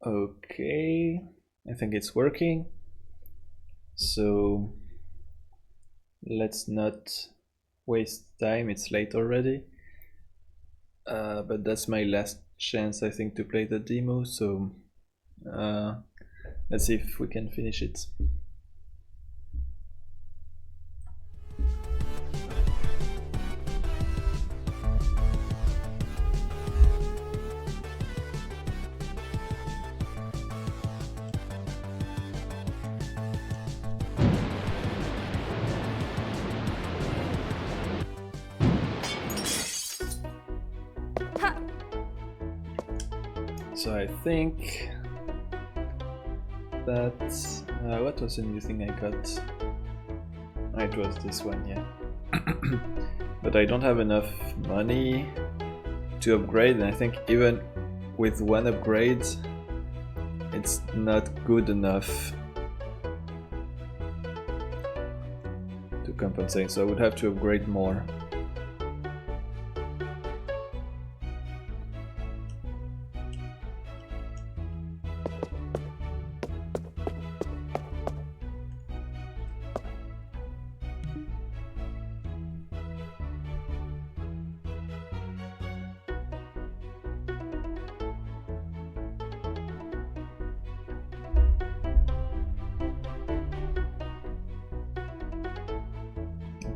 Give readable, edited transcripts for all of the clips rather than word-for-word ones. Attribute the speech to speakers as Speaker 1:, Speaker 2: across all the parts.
Speaker 1: Okay, I think it's working. So let's not waste time, it's late already. But that's my last chance, I think, to play the demo, so let's see if we can finish it. So I think that what was the new thing I got? It was this one, yeah. But I don't have enough money to upgrade, and I think even with one upgrade it's not good enough to compensate, so I would have to upgrade more.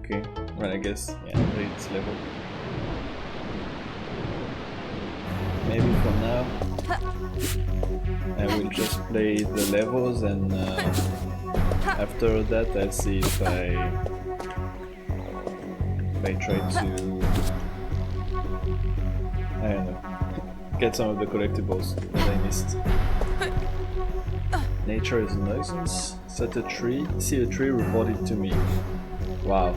Speaker 1: Okay, well I guess, yeah, it's level. Maybe for now I will just play the levels, and after that I'll see if I try to, I don't know, get some of the collectibles that I missed. Nature is a nuisance. Set a tree. See a tree, report it to me. Wow.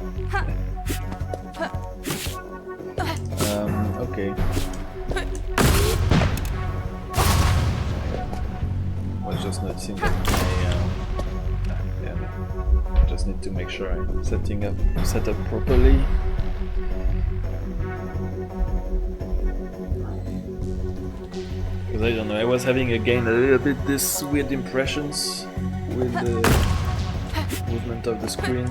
Speaker 1: Okay. I was just noticing that I just need to make sure I'm set up properly. Because I don't know, I was having again a little bit this weird impressions with the movement of the screen.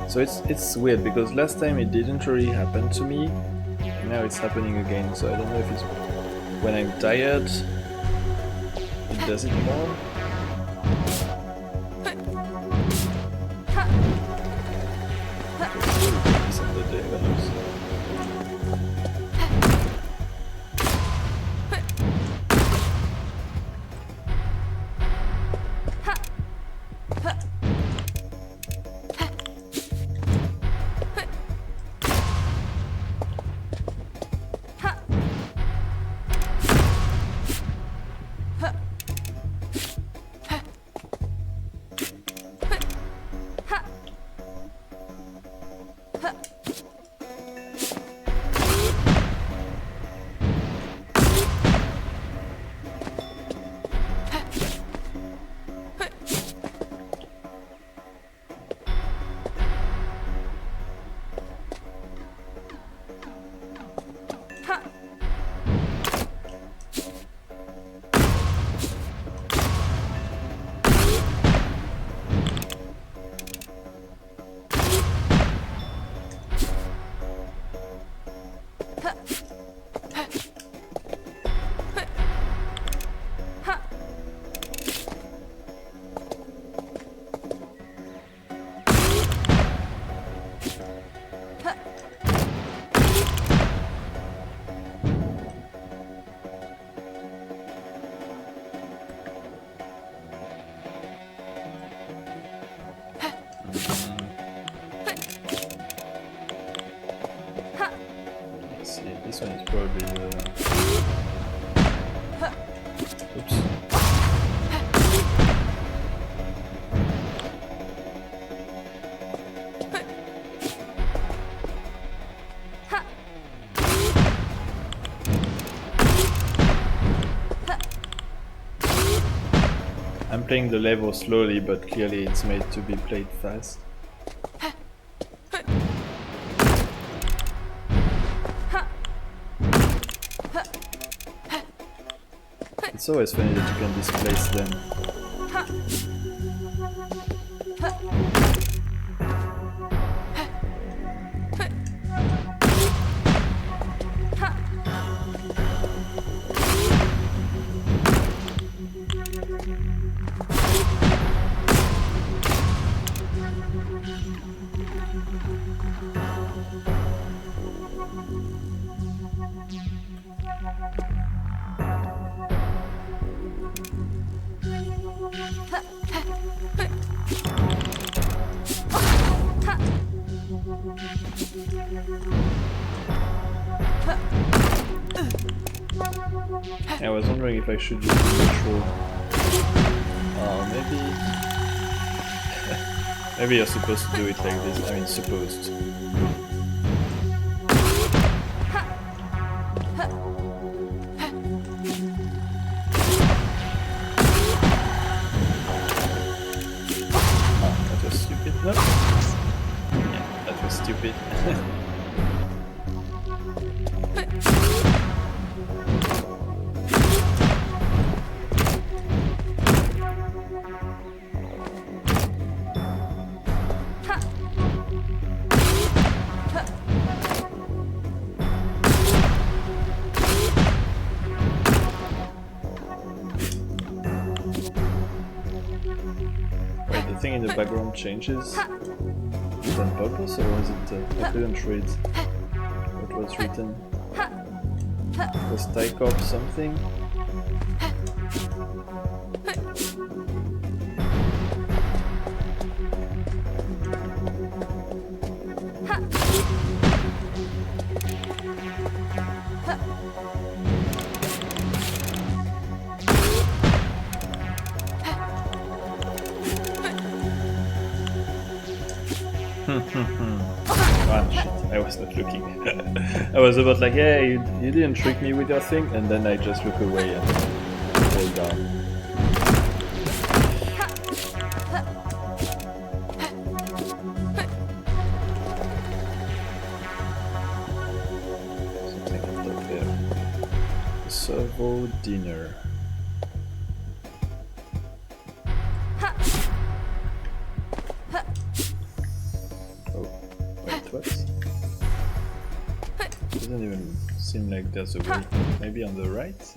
Speaker 1: So it's weird because last time it didn't really happen to me, and now it's happening again. So I don't know if it's when I'm tired, it does it more. This one is probably oops. I'm playing the level slowly, but clearly it's made to be played fast. It's always funny that you can displace them. I was wondering if I should use neutral. Maybe... maybe you're supposed to do it like this. I mean, supposed. Oh, that was stupid. No. Yeah, that was stupid. In the background changes. Is it on purpose or was it I couldn't read what was written? Was Tycop something? Ah, shit, I was not looking. I was about like, hey, you didn't trick me with your thing, and then I just look away and fall down. Something up there. Servo dinner. Doesn't even seem like there's a way. Maybe on the right?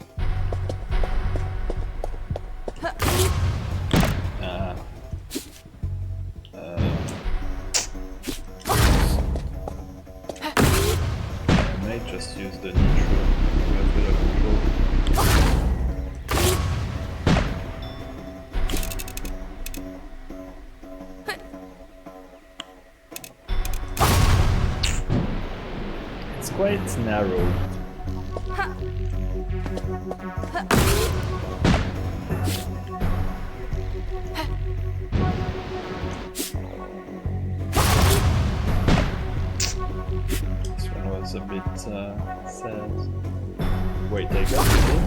Speaker 1: Ah. I might just use the neutral to have a bit of control. Quite narrow. This one was a bit sad. Wait, I got it in?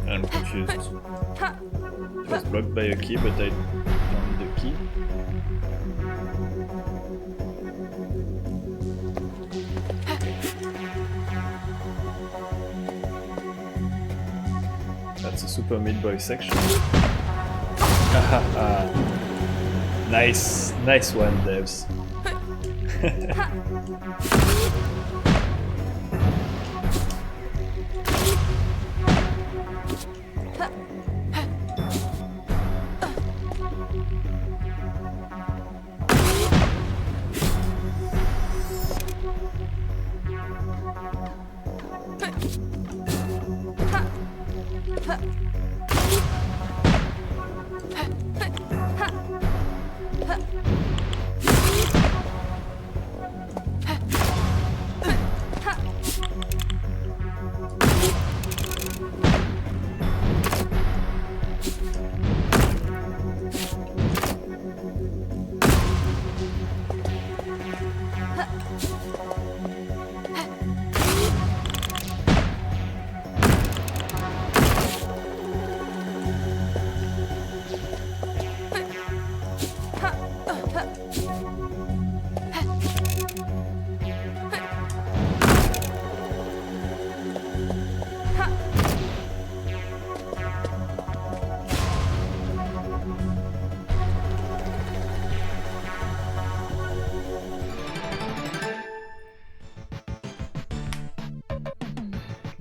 Speaker 1: I'm confused. It was blocked by a key, but I don't need the key. That's a Super Meat Boy section. Nice, nice one, devs.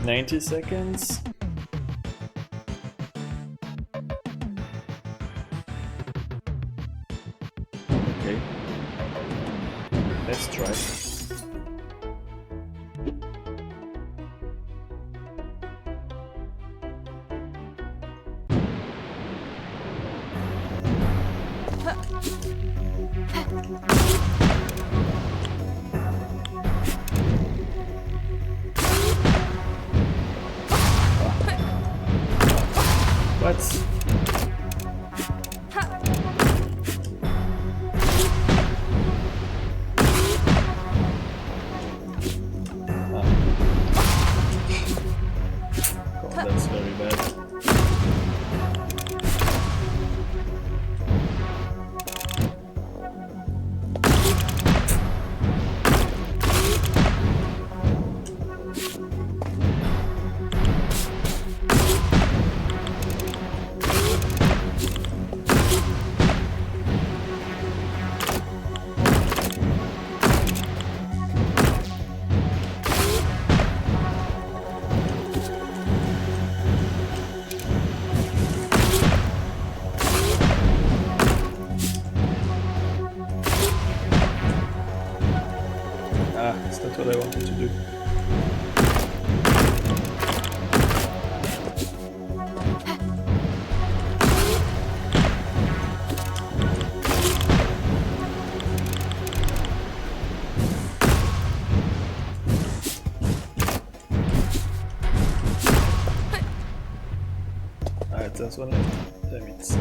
Speaker 1: 90 seconds. Okay. Let's try. What? God, that's very bad. Ah, that's not what I wanted to do. Alright, there's one left. Damn it.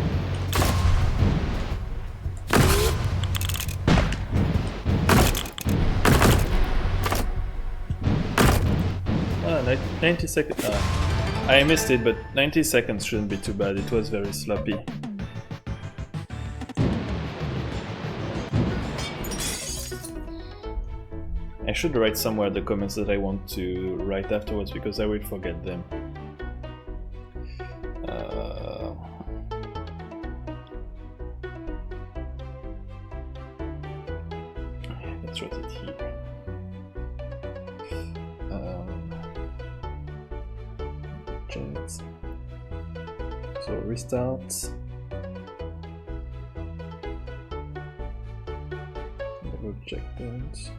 Speaker 1: Ah, 90 seconds. I missed it, but 90 seconds shouldn't be too bad. It was very sloppy. I should write somewhere the comments that I want to write afterwards because I will forget them. Let's write it here. Jet. So restart. Double checkpoint.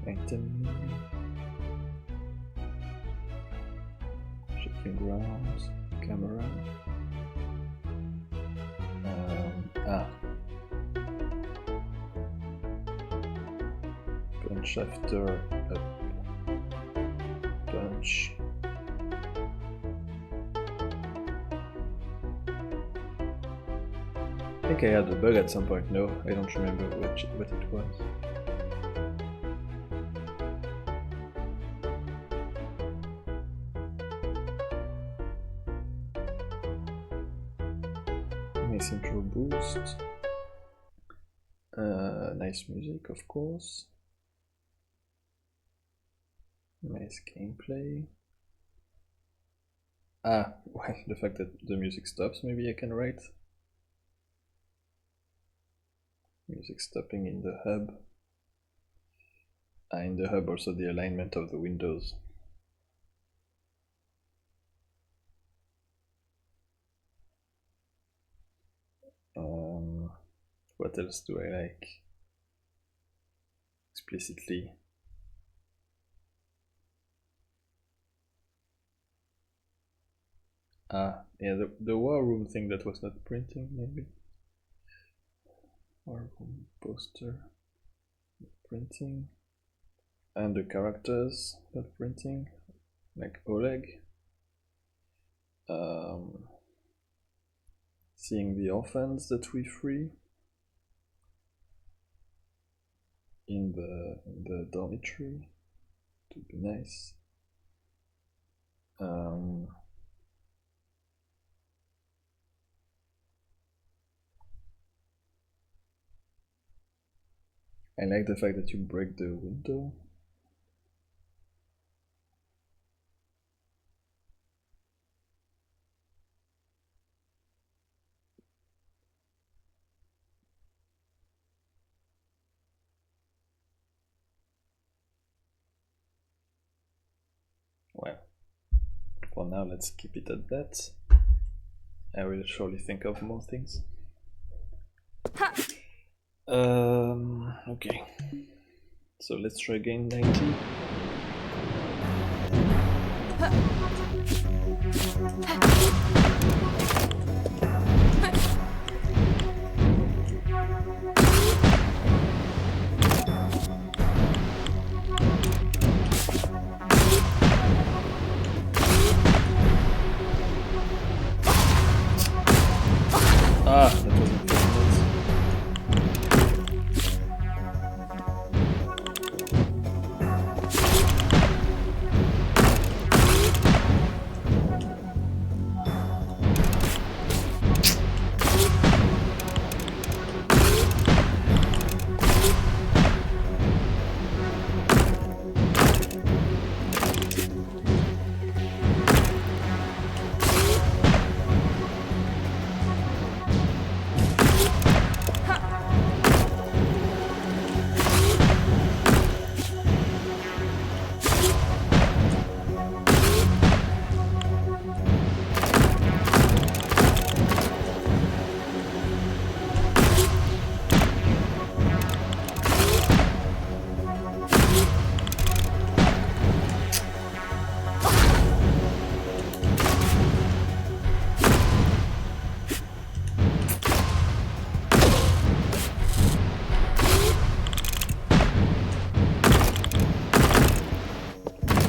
Speaker 1: Item. Checking grounds. Camera. Punch after up. Punch. I think I had a bug at some point. No, I don't remember what it was. Nice intro boost. Nice music, of course. Nice gameplay. Ah, well, the fact that the music stops, maybe I can write. Music stopping in the hub. In the hub also the alignment of the windows. What else do I like? Explicitly. Yeah, the war room thing that was not printing, maybe. War room poster, printing. And the characters not printing, like Oleg. Seeing the orphans that we free in the dormitory would be nice. I like the fact that you break the window. for now, let's keep it at that. I will surely think of more things. Okay. So let's try again 90. Ah, that wasn't good.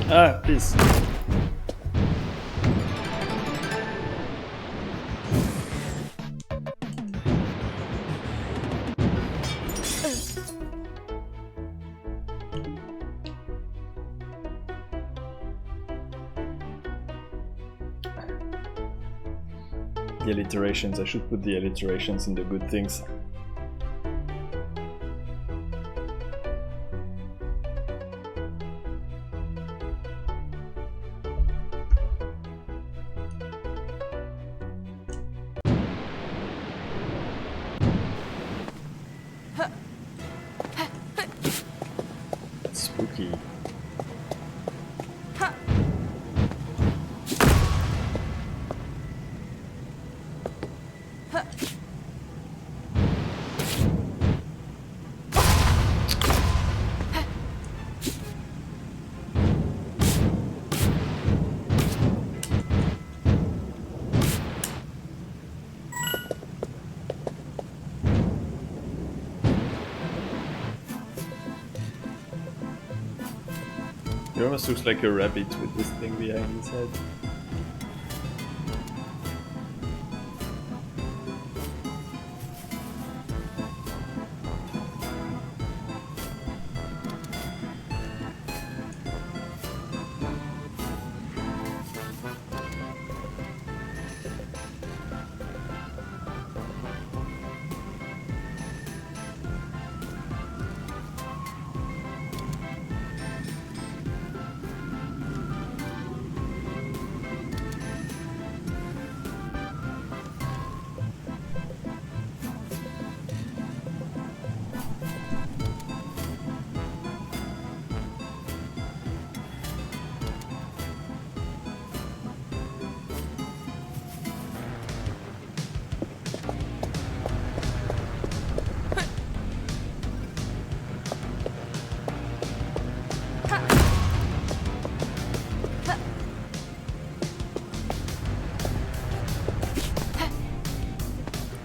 Speaker 1: Ah, please. The alliterations, I should put the alliterations in the good things. Spooky. He almost looks like a rabbit with this thing behind his head.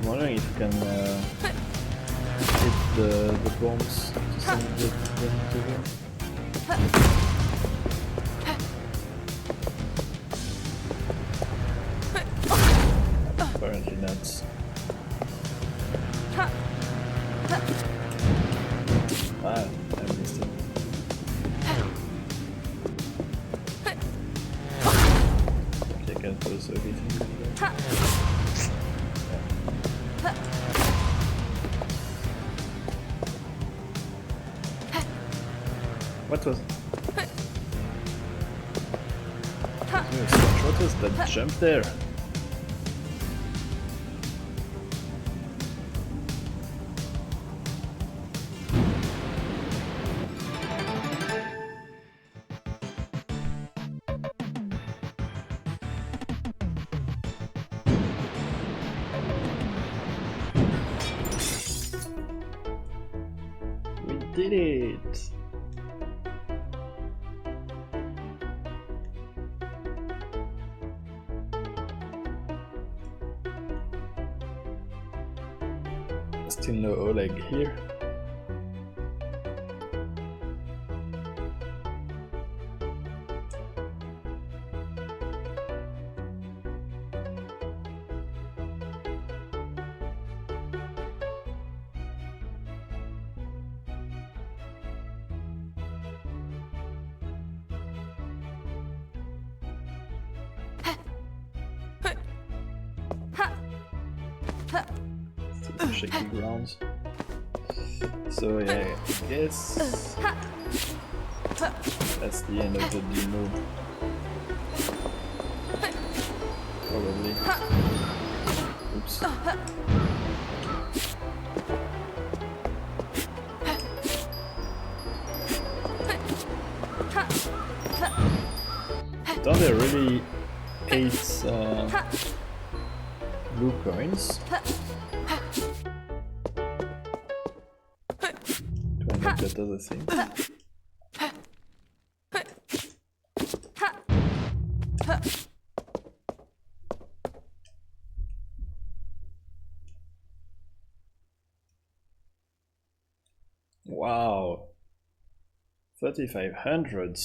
Speaker 1: I'm wondering if you can hit the bombs to send them to him. Apparently not. Ah, I missed it. Okay, I can't also hit him. What was? What was that jump there? did it! Still no Oleg here. Still shaky ground. So yeah, I guess that's the end of the demo. Probably. Oops. Don't they really hate blue coins? Do I make that other thing? Wow, 3500.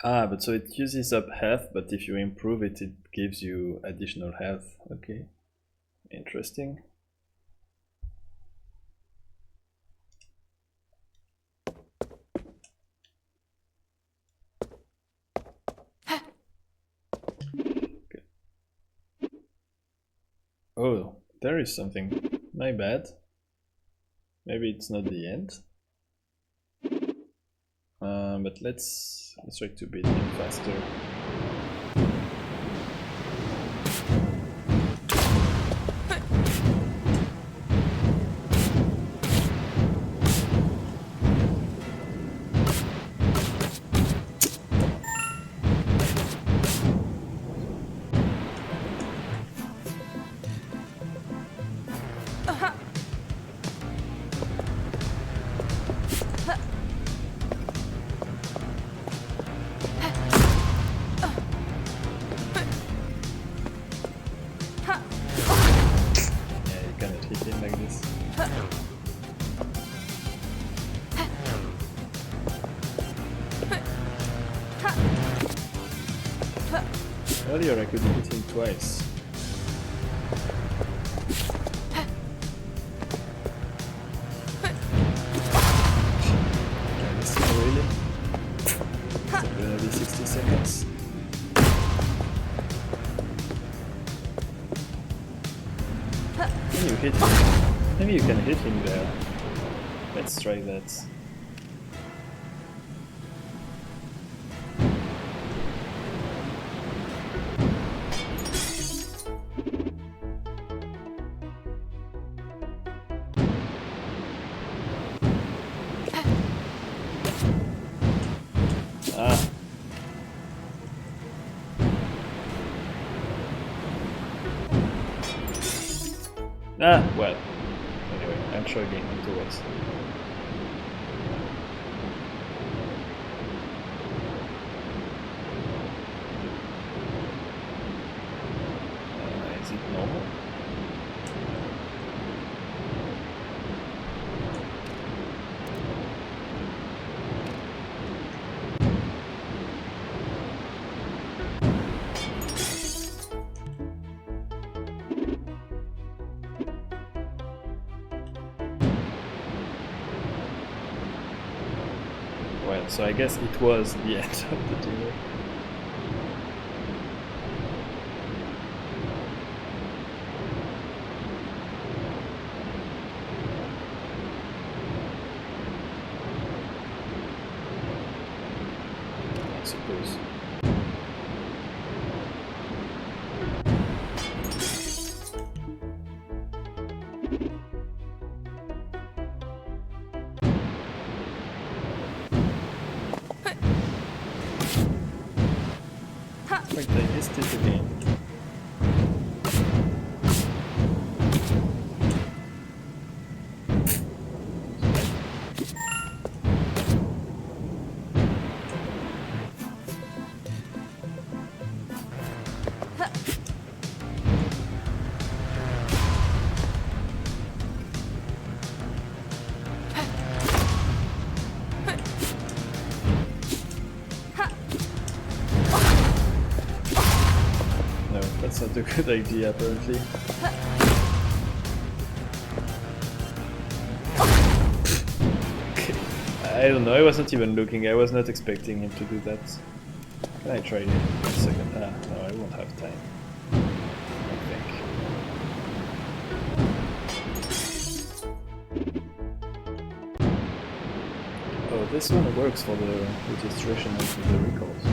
Speaker 1: Ah, but so it uses up health, but if you improve it, it gives you additional health. Okay, interesting. Okay. Oh, there is something. My bad. Maybe it's not the end. But let's try to beat him faster. Earlier I could hit him twice. Can I miss him really? Is it gonna be 60 seconds? Can you hit him? Maybe you can hit him there. Let's try that. Well, anyway, I'm struggling afterwards. Is it normal? Well, so I guess it was the end of the demo. I suppose. Wait, I missed it again. That's not a good idea, apparently. Okay. I don't know, I was not even looking, I was not expecting him to do that. Can I try it in a second? Ah, no, I won't have time. I think. Oh, this one works for the registration of the recalls.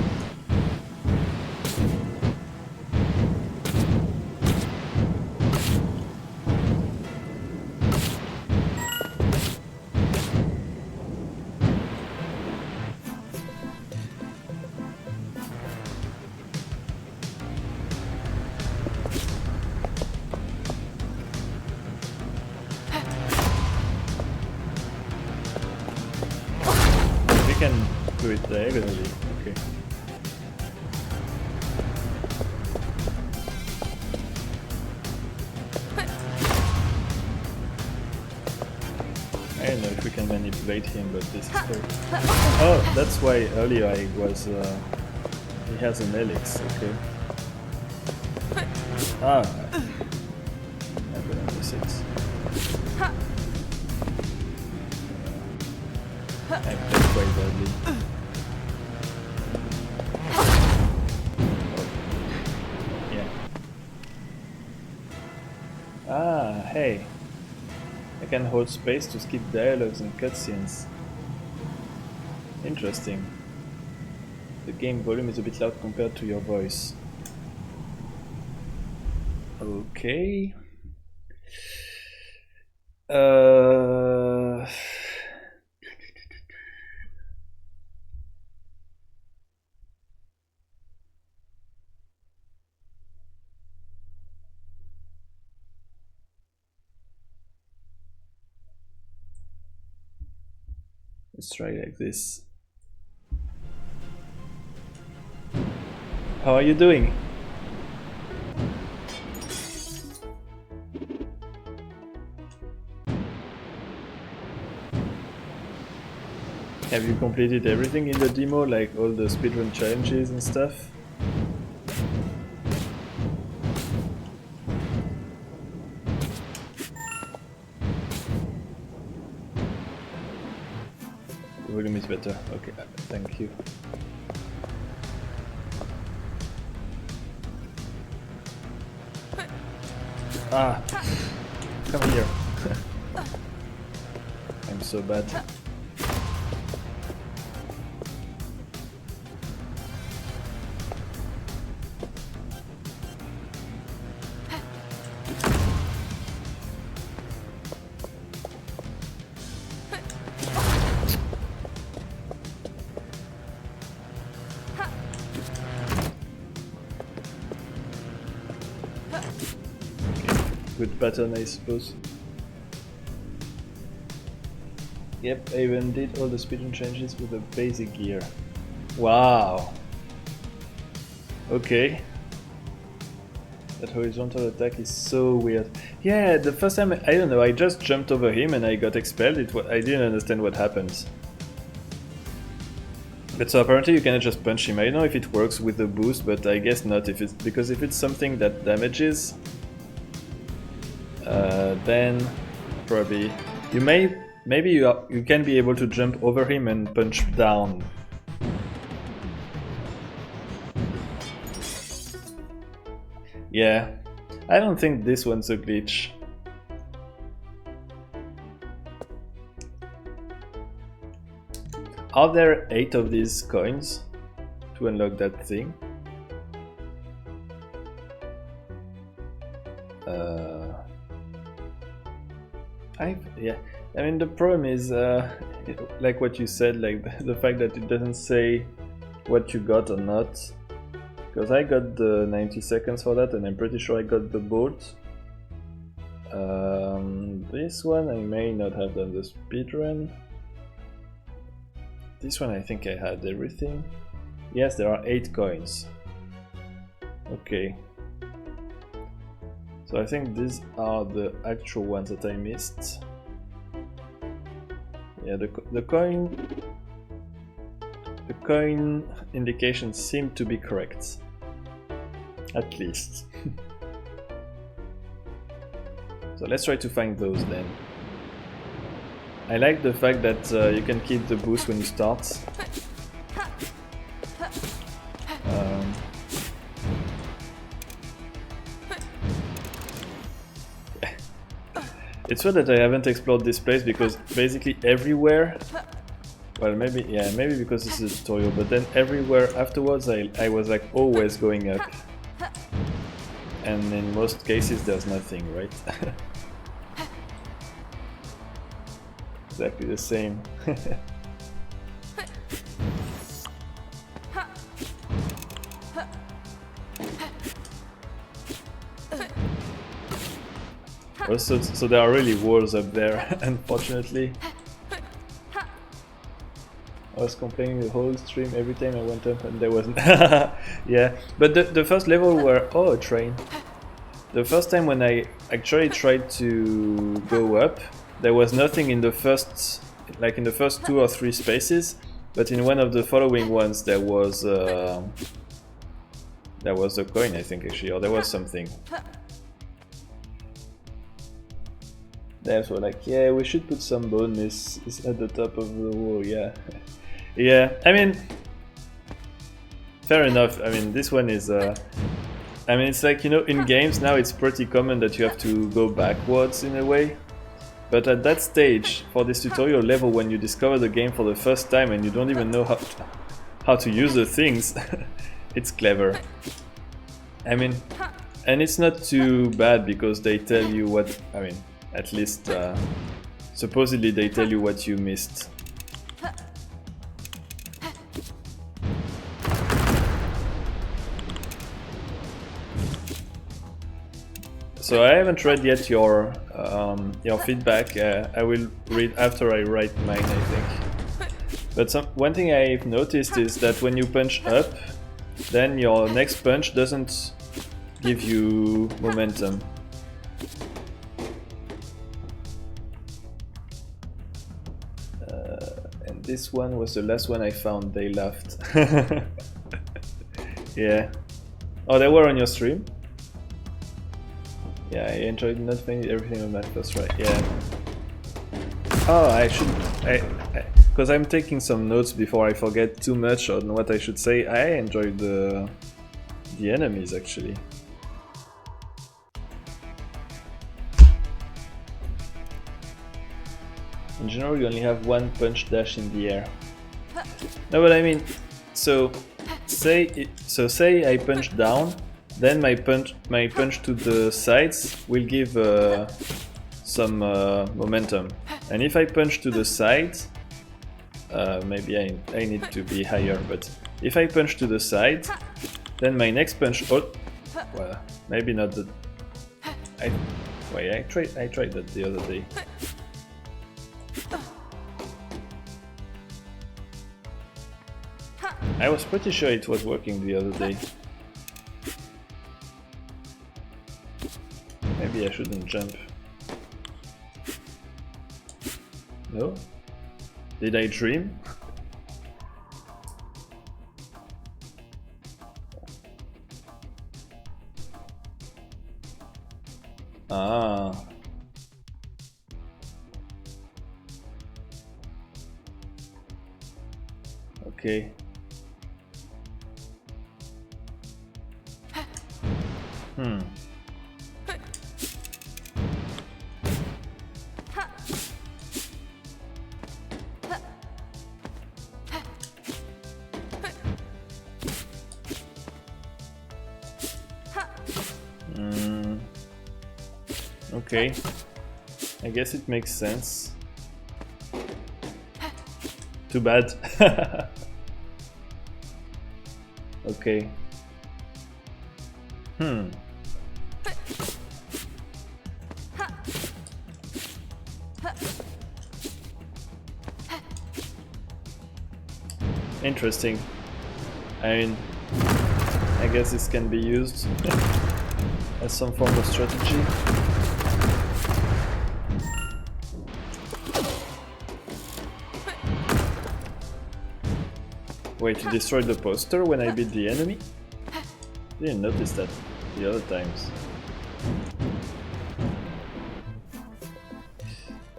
Speaker 1: Can do it diagonally, okay. I don't know if we can manipulate him, but this is cool. Oh, that's why earlier I was... he has an helix, okay. Ah, I'm gonna miss it. I played quite badly. Yeah. Ah, hey. I can hold space to skip dialogues and cutscenes. Interesting. The game volume is a bit loud compared to your voice. Okay. Let's try like this. How are you doing? Have you completed everything in the demo, like all the speedrun challenges and stuff? The volume is better. Okay, thank you. Ah, come here. I'm so bad. Good pattern, I suppose. Yep, I even did all the speedrun changes with the basic gear. Wow. Okay. That horizontal attack is so weird. Yeah, the first time, I don't know, I just jumped over him and I got expelled. I didn't understand what happened. But so apparently you cannot just punch him. I don't know if it works with the boost, but I guess not. Because if it's something that damages, then probably maybe you can be able to jump over him and punch down. Yeah, I don't think this one's a glitch. Are there 8 of these coins to unlock that thing? Yeah, I mean the problem is like what you said, like the fact that it doesn't say what you got or not. Because I got the 90 seconds for that, and I'm pretty sure I got the boat. This one I may not have done the speedrun. This one I think I had everything. Yes, there are 8 coins. Okay. So I think these are the actual ones that I missed. Yeah, the coin indications seem to be correct. At least. So let's try to find those then. I like the fact that you can keep the boost when you start. It's weird that I haven't explored this place because basically everywhere, well maybe because it's a tutorial, but then everywhere afterwards I was like always going up. And in most cases there's nothing, right? Exactly the same. Also, so there are really walls up there, unfortunately. I was complaining the whole stream every time I went up and there wasn't. Yeah, but the first level were... Oh, a train. The first time when I actually tried to go up, there was nothing in the first... like in the first 2 or 3 spaces, but in one of the following ones there was a coin, I think, actually, or there was something. They were like, yeah, we should put some bone is at the top of the wall, yeah. Yeah, I mean, fair enough. I mean, this one is, I mean, it's like, you know, in games now it's pretty common that you have to go backwards in a way. But at that stage, for this tutorial level, when you discover the game for the first time and you don't even know how to use the things, it's clever. I mean, and it's not too bad because they tell you what, I mean, at least, supposedly they tell you what you missed. So I haven't read yet your feedback. I will read after I write mine, I think. But one thing I've noticed is that when you punch up, then your next punch doesn't give you momentum. And this one was the last one I found. They laughed. Yeah. Oh, they were on your stream? Yeah, I enjoyed not finding everything on my first try. Yeah. Oh, I should... because I'm taking some notes before I forget too much on what I should say. I enjoyed the enemies, actually. In general, you only have 1 punch dash in the air. No, but I mean, so say I punch down, then my punch to the sides will give some momentum. And if I punch to the sides, maybe I need to be higher, but if I punch to the side, then my next punch... Oh, well, maybe not the... Wait, I tried that the other day. I was pretty sure it was working the other day. Maybe I shouldn't jump. No? Did I dream? Ah. Okay. Okay, I guess it makes sense. Too bad. Okay. Interesting. I mean, I guess this can be used as some form of strategy. Wait, you destroyed the poster when I beat the enemy? Didn't notice that the other times.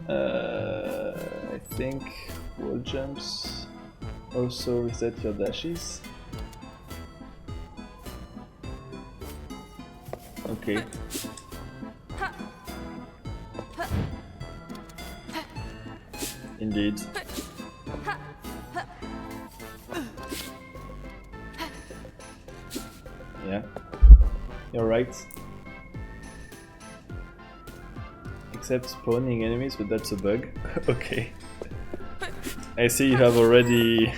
Speaker 1: I think wall jumps also reset your dashes. Okay. Indeed. Yeah, you're right. Except spawning enemies, but that's a bug. Okay. I see you have already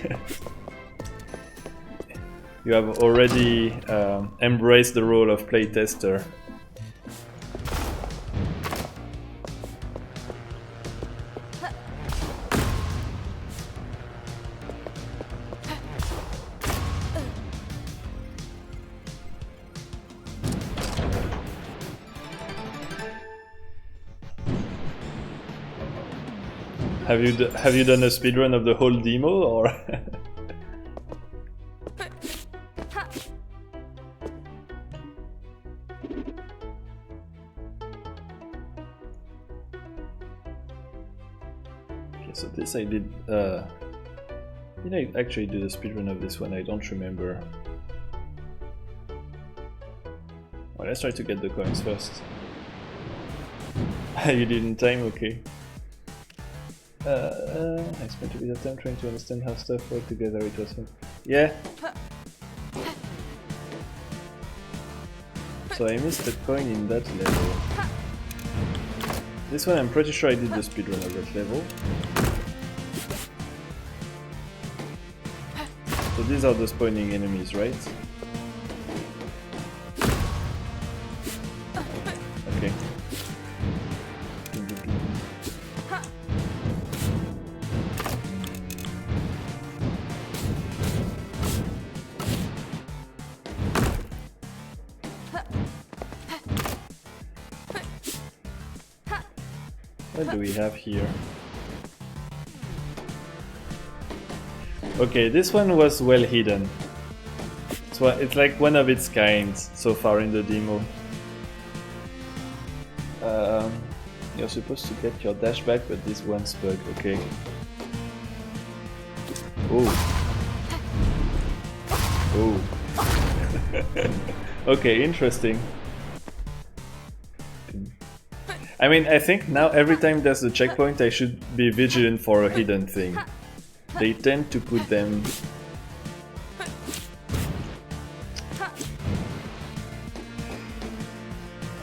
Speaker 1: embraced the role of playtester. Have you done a speedrun of the whole demo, or? Okay, so this I did. Did I actually do the speedrun of this one? I don't remember. Well, let's try to get the coins first. You did in time, okay. I spent a bit of time trying to understand how stuff worked together. It was fun. Yeah. So I missed a coin in that level. This one I'm pretty sure I did the speedrun of that level. So these are the spawning enemies, right? Okay. What do we have here? Okay, this one was well hidden. It's like one of its kind so far in the demo. You're supposed to get your dash back, but this one's bug, okay. Oh. Oh. Okay, interesting. I mean, I think now every time there's a checkpoint I should be vigilant for a hidden thing. They tend to put them...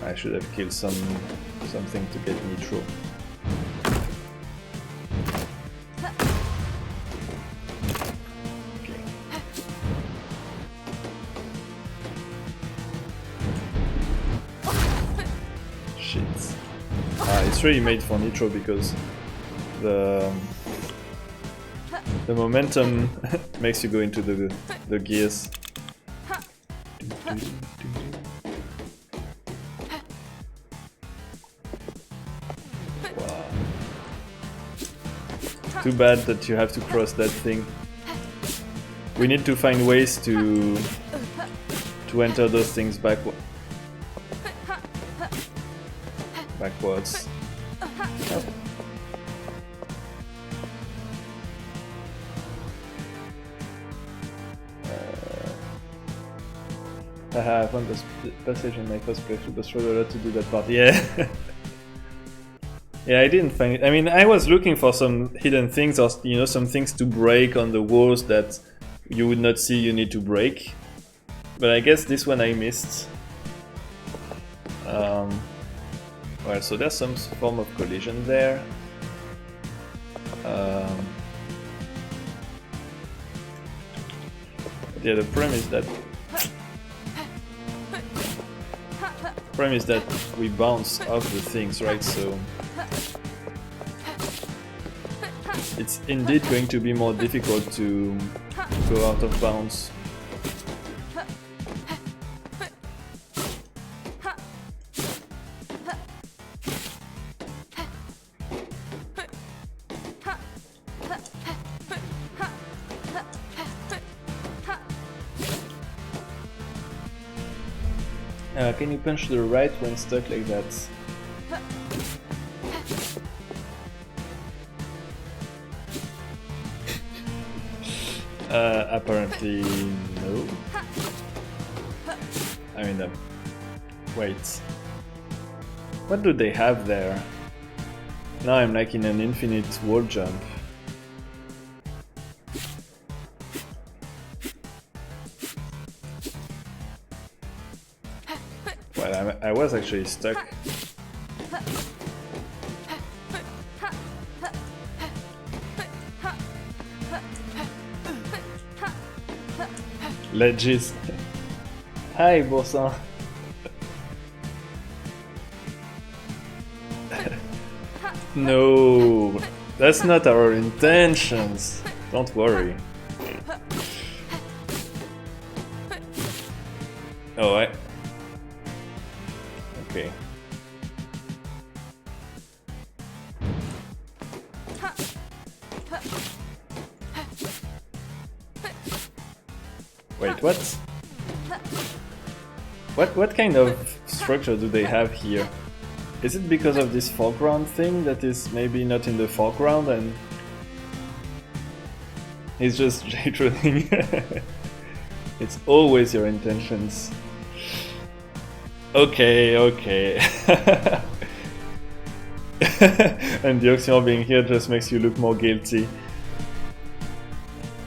Speaker 1: I should have killed something to get nitro. Okay. Shit. It's really made for nitro because the momentum makes you go into the gears. Wow. Too bad that you have to cross that thing. We need to find ways to enter those things backwards. Oh. Haha, I found this passage in my first playthrough, but struggled a lot to do that part. Yeah. Yeah, I didn't find it. I mean, I was looking for some hidden things or, you know, some things to break on the walls that you would not see you need to break. But I guess this one I missed. Well, so there's some form of collision there. Yeah, the problem is that Problem is that we bounce off the things, right? So it's indeed going to be more difficult to go out of bounds. Can you punch to the right when stuck like that? Apparently no. I mean, wait. What do they have there? Now I'm like in an infinite wall jump. Well, I was actually stuck. Legis. Hi, Boursin. No, that's not our intentions. Don't worry. Oh, okay. Wait, what? What kind of structure do they have here? Is it because of this foreground thing that is maybe not in the foreground and it's just J-trolling? It's always your intentions. Okay, okay. And the Oxygen being here just makes you look more guilty.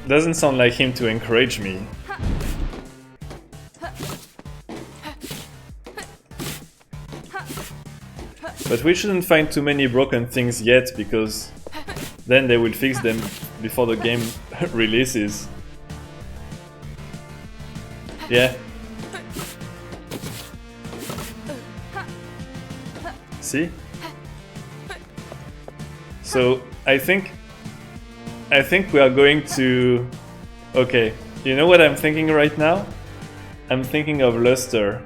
Speaker 1: Doesn't sound like him to encourage me. But we shouldn't find too many broken things yet, because then they will fix them before the game releases. Yeah. See? So I think we are going to... Okay, you know what I'm thinking right now? I'm thinking of Luster.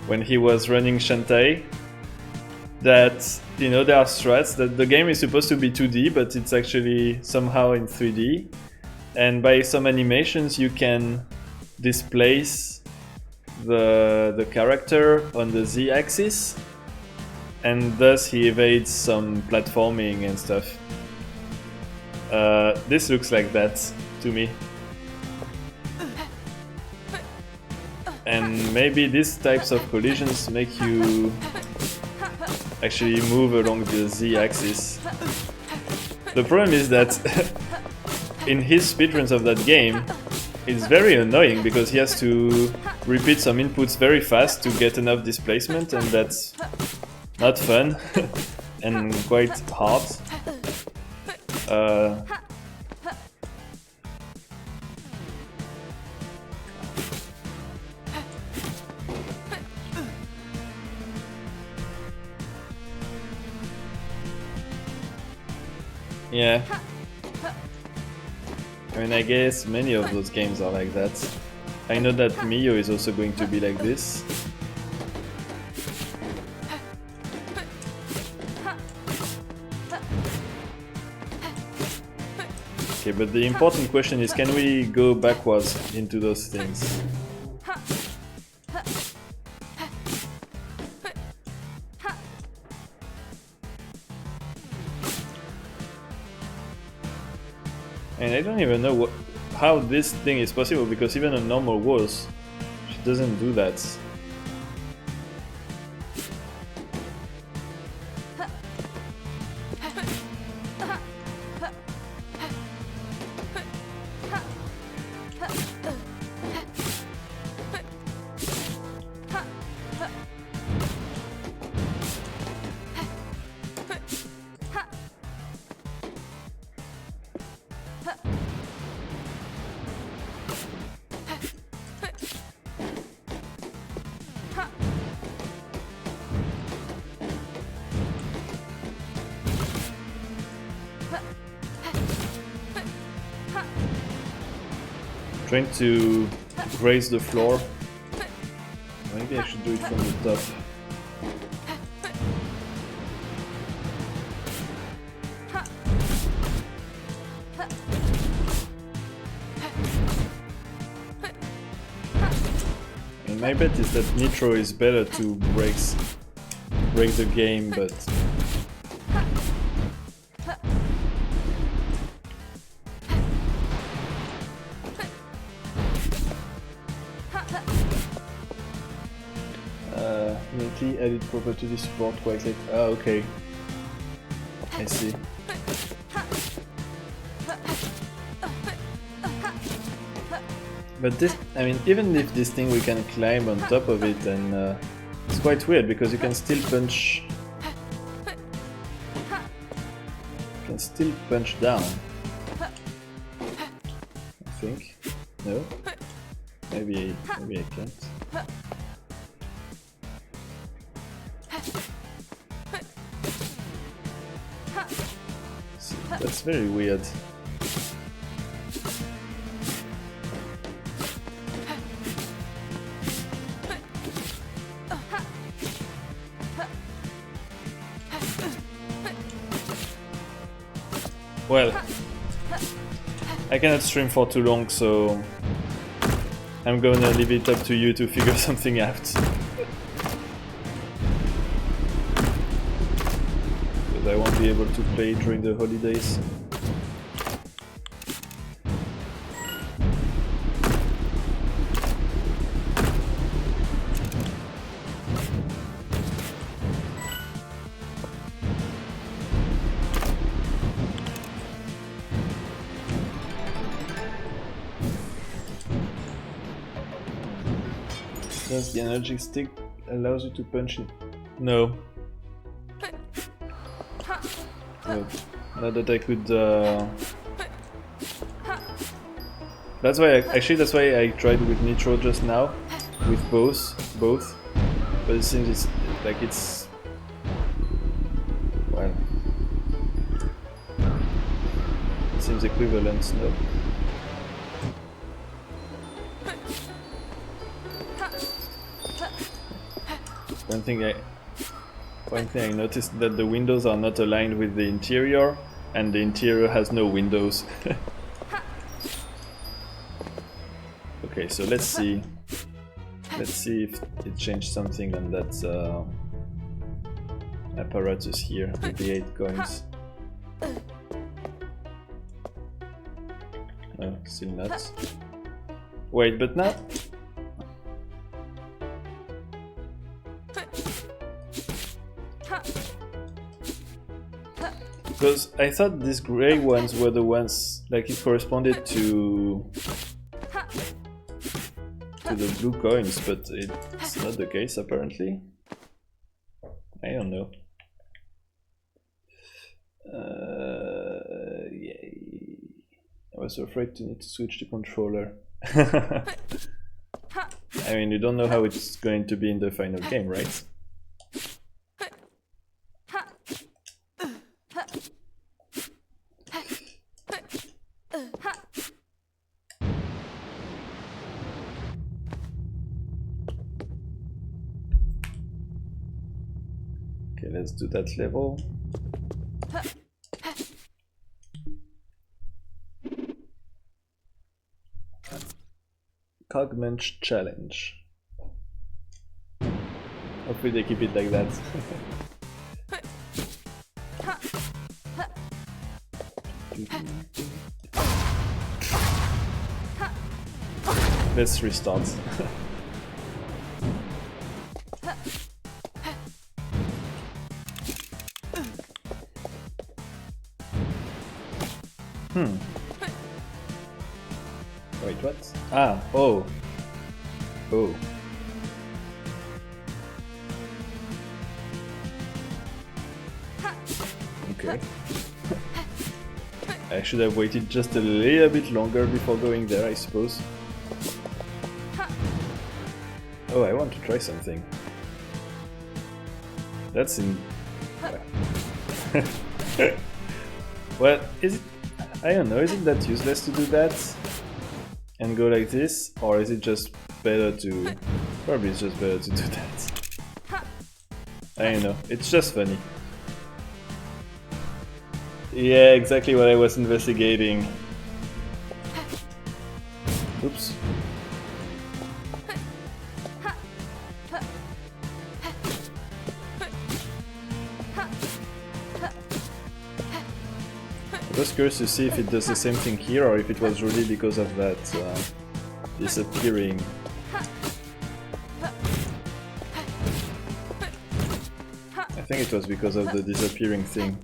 Speaker 1: When he was running Shantae, that, you know, there are strats that the game is supposed to be 2D, but it's actually somehow in 3D, and by some animations you can displace the character on the Z-axis, and thus he evades some platforming and stuff. This looks like that to me. And maybe these types of collisions make you actually move along the Z-axis. The problem is that in his speedruns of that game, it's very annoying because he has to repeat some inputs very fast to get enough displacement, and that's not fun and quite hard. Yeah. I mean, I guess many of those games are like that. I know that Mio is also going to be like this. Okay, but the important question is, can we go backwards into those things? And I don't even know how this thing is possible, because even on normal walls, she doesn't do that. Trying to graze the floor. Maybe I should do it from the top. And my bet is that Nitro is better to break the game, but added property support quite late. Ah, okay. I see. But this, I mean, even if this thing we can climb on top of it, and it's quite weird because you can still punch. You can still punch down. I think. No. Maybe I can't. That's very weird. Well, I cannot stream for too long, so I'm gonna leave it up to you to figure something out. Because I won't be able to play during the holidays. Does the energy stick allows you to punch it? No. Good. Not that I could. That's why that's why I tried with Nitro just now, with both. But it seems it's like it's well. It seems equivalent. No. One thing I noticed that the windows are not aligned with the interior, and the interior has no windows. Okay, so let's see. Let's see if it changed something on that apparatus here with the 8 coins. No, still not. Wait, but now. Because I thought these grey ones were the ones, like it corresponded to the blue coins, but it's not the case apparently. I don't know. Yay. I was afraid to need to switch the controller. I mean, you don't know how it's going to be in the final game, right? Okay, let's do that level. Cogmunch challenge. Hopefully they keep it like that. Let's restart. Wait, what? Ah, oh. Oh. Okay. I should have waited just a little bit longer before going there, I suppose. Oh, I want to try something. That's in... Well, is it... I don't know, is it that useless to do that? And go like this? Or is it just better to... Probably it's just better to do that. I don't know, it's just funny. Yeah, exactly what I was investigating. Oops. I was curious to see if it does the same thing here or if it was really because of that disappearing. I think it was because of the disappearing thing.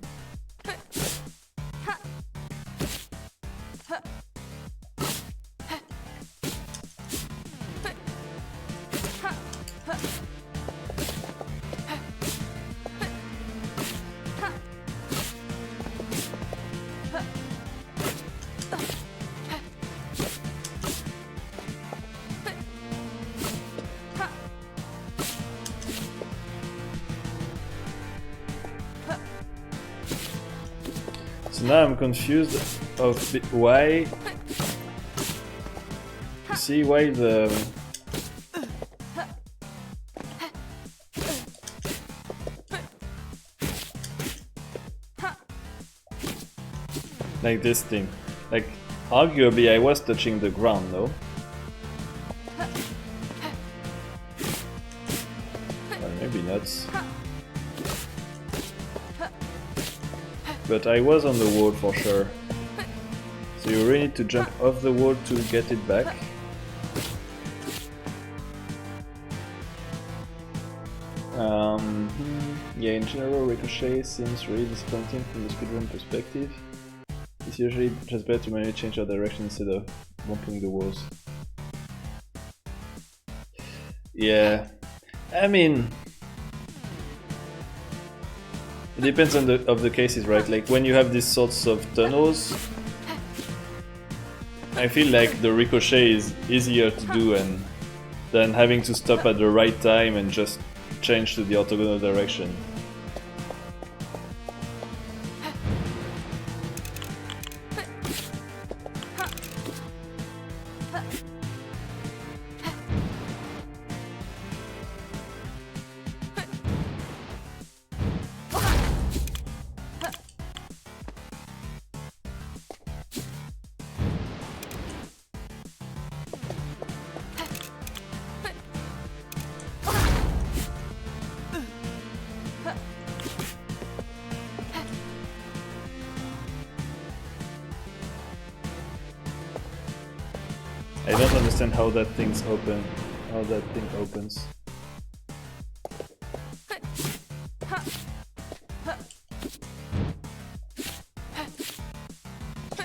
Speaker 1: So now I'm confused of why... See why the... Like this thing. Like, arguably I was touching the ground, no? Or maybe not. But I was on the wall for sure. So you really need to jump off the wall to get it back. Yeah, in general, Ricochet seems really disappointing from the speedrun perspective. It's usually just better to manually change our direction instead of bumping the walls. Yeah, I mean... It depends on the cases, right? Like when you have these sorts of tunnels, I feel like the ricochet is easier to do and than having to stop at the right time and just change to the orthogonal direction. I don't understand how that thing's open. How that thing opens.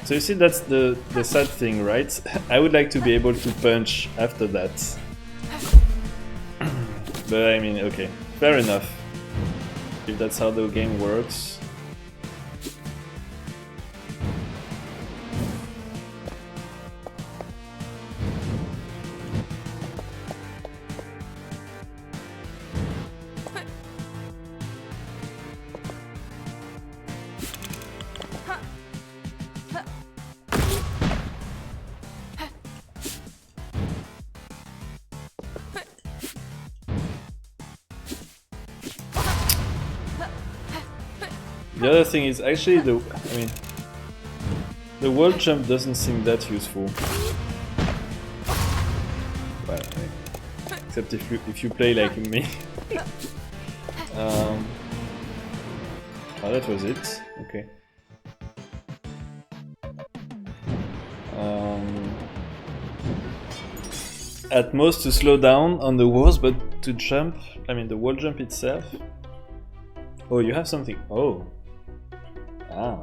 Speaker 1: So you see, that's the sad thing, right? I would like to be able to punch after that. But I mean, okay, fair enough. If that's how the game works. The other thing is actually the wall jump doesn't seem that useful. Well, except if you play like me. Oh, that was it. Okay. At most to slow down on the walls, but to jump, I mean the wall jump itself. Oh, you have something. Oh. Ah.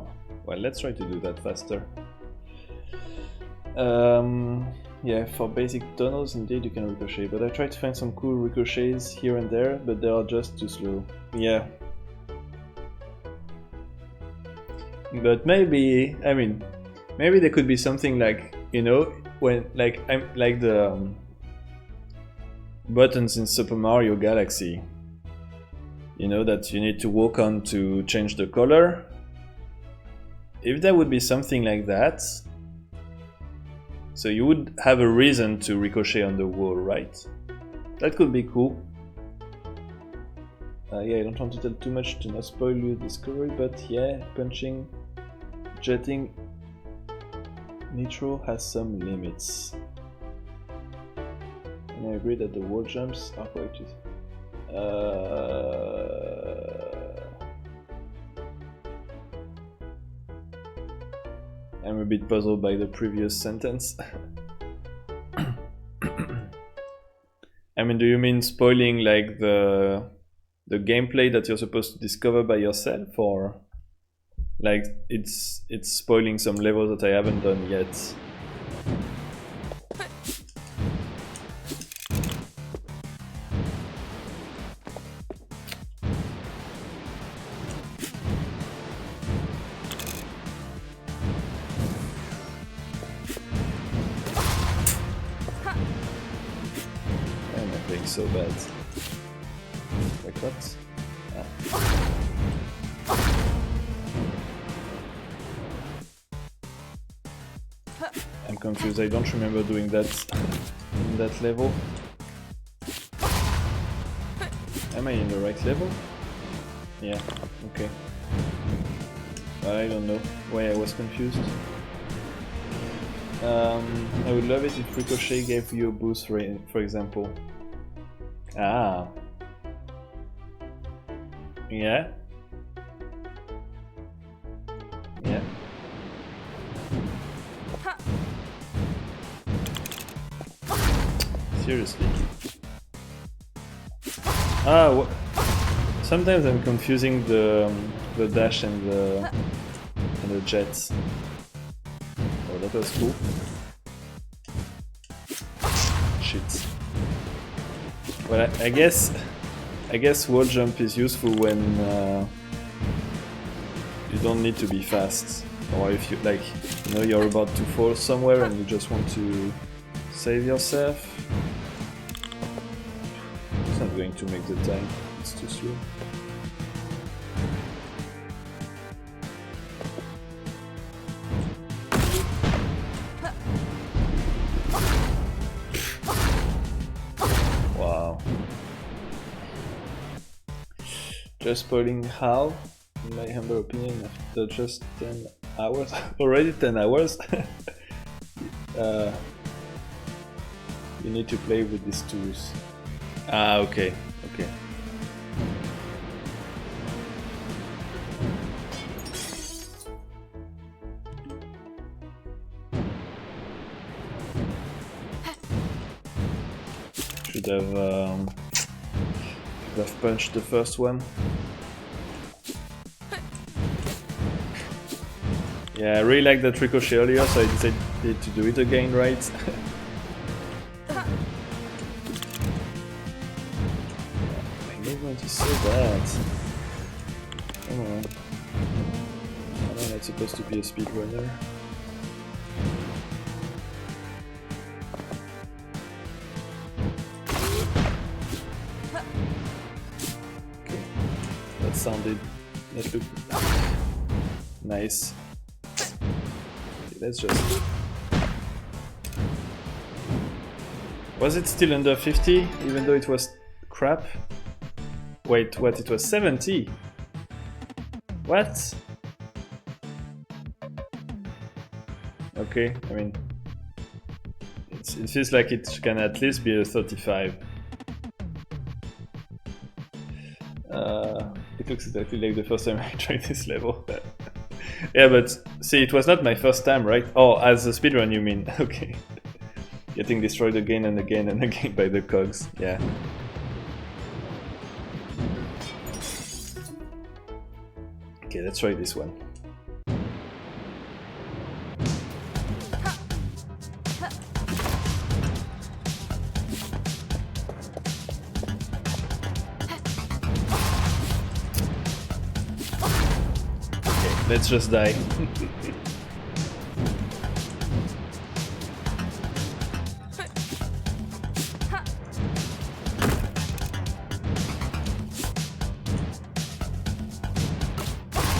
Speaker 1: Well, let's try to do that faster. Yeah, for basic tunnels, indeed you can ricochet, but I tried to find some cool ricochets here and there, but they are just too slow. Yeah. But maybe, I mean, maybe there could be something like, you know, when like I'm like the buttons in Super Mario Galaxy. You know that you need to walk on to change the color. If there would be something like that, so you would have a reason to ricochet on the wall, right? That could be cool. Yeah, I don't want to tell too much to not spoil your discovery, but yeah, punching, jetting, Nitro has some limits. And I agree that the wall jumps are quite easy. I'm a bit puzzled by the previous sentence. I mean, do you mean spoiling like the gameplay that you're supposed to discover by yourself, or like it's spoiling some levels that I haven't done yet? I'm not playing so bad. Like what? I'm confused, I don't remember doing that in that level. Am I in the right level? Yeah, okay. I don't know why I was confused. I would love it if Ricochet gave you a boost rate, for example. Ah. Yeah. Yeah. Seriously. Ah, sometimes I'm confusing the dash and the jets. Oh, that was cool. Shit. Well, I guess wall jump is useful when you don't need to be fast, or if you like, you know, you're about to fall somewhere and you just want to save yourself. It's not going to make the time, it's too slow. Wow. Just spoiling how, in my humble opinion, after just 10 hours, already 10 hours, you need to play with these tools. Ah, okay, okay. Should have punched the first one. Yeah, I really liked that ricochet earlier, so I decided to do it again, right? It's so bad. Come on. I'm not supposed to be a speedrunner. Okay. That sounded... that looked... nice. Okay, let's just... Was it still under 50, even though it was crap? Wait, what? It was 70? What? Okay, I mean... it feels like it can at least be a 35. It looks exactly like the first time I tried this level. Yeah, but see, it was not my first time, right? Oh, as a speedrun you mean, okay. Getting destroyed again and again and again by the cogs, yeah. Okay, let's try this one. Okay, let's just die.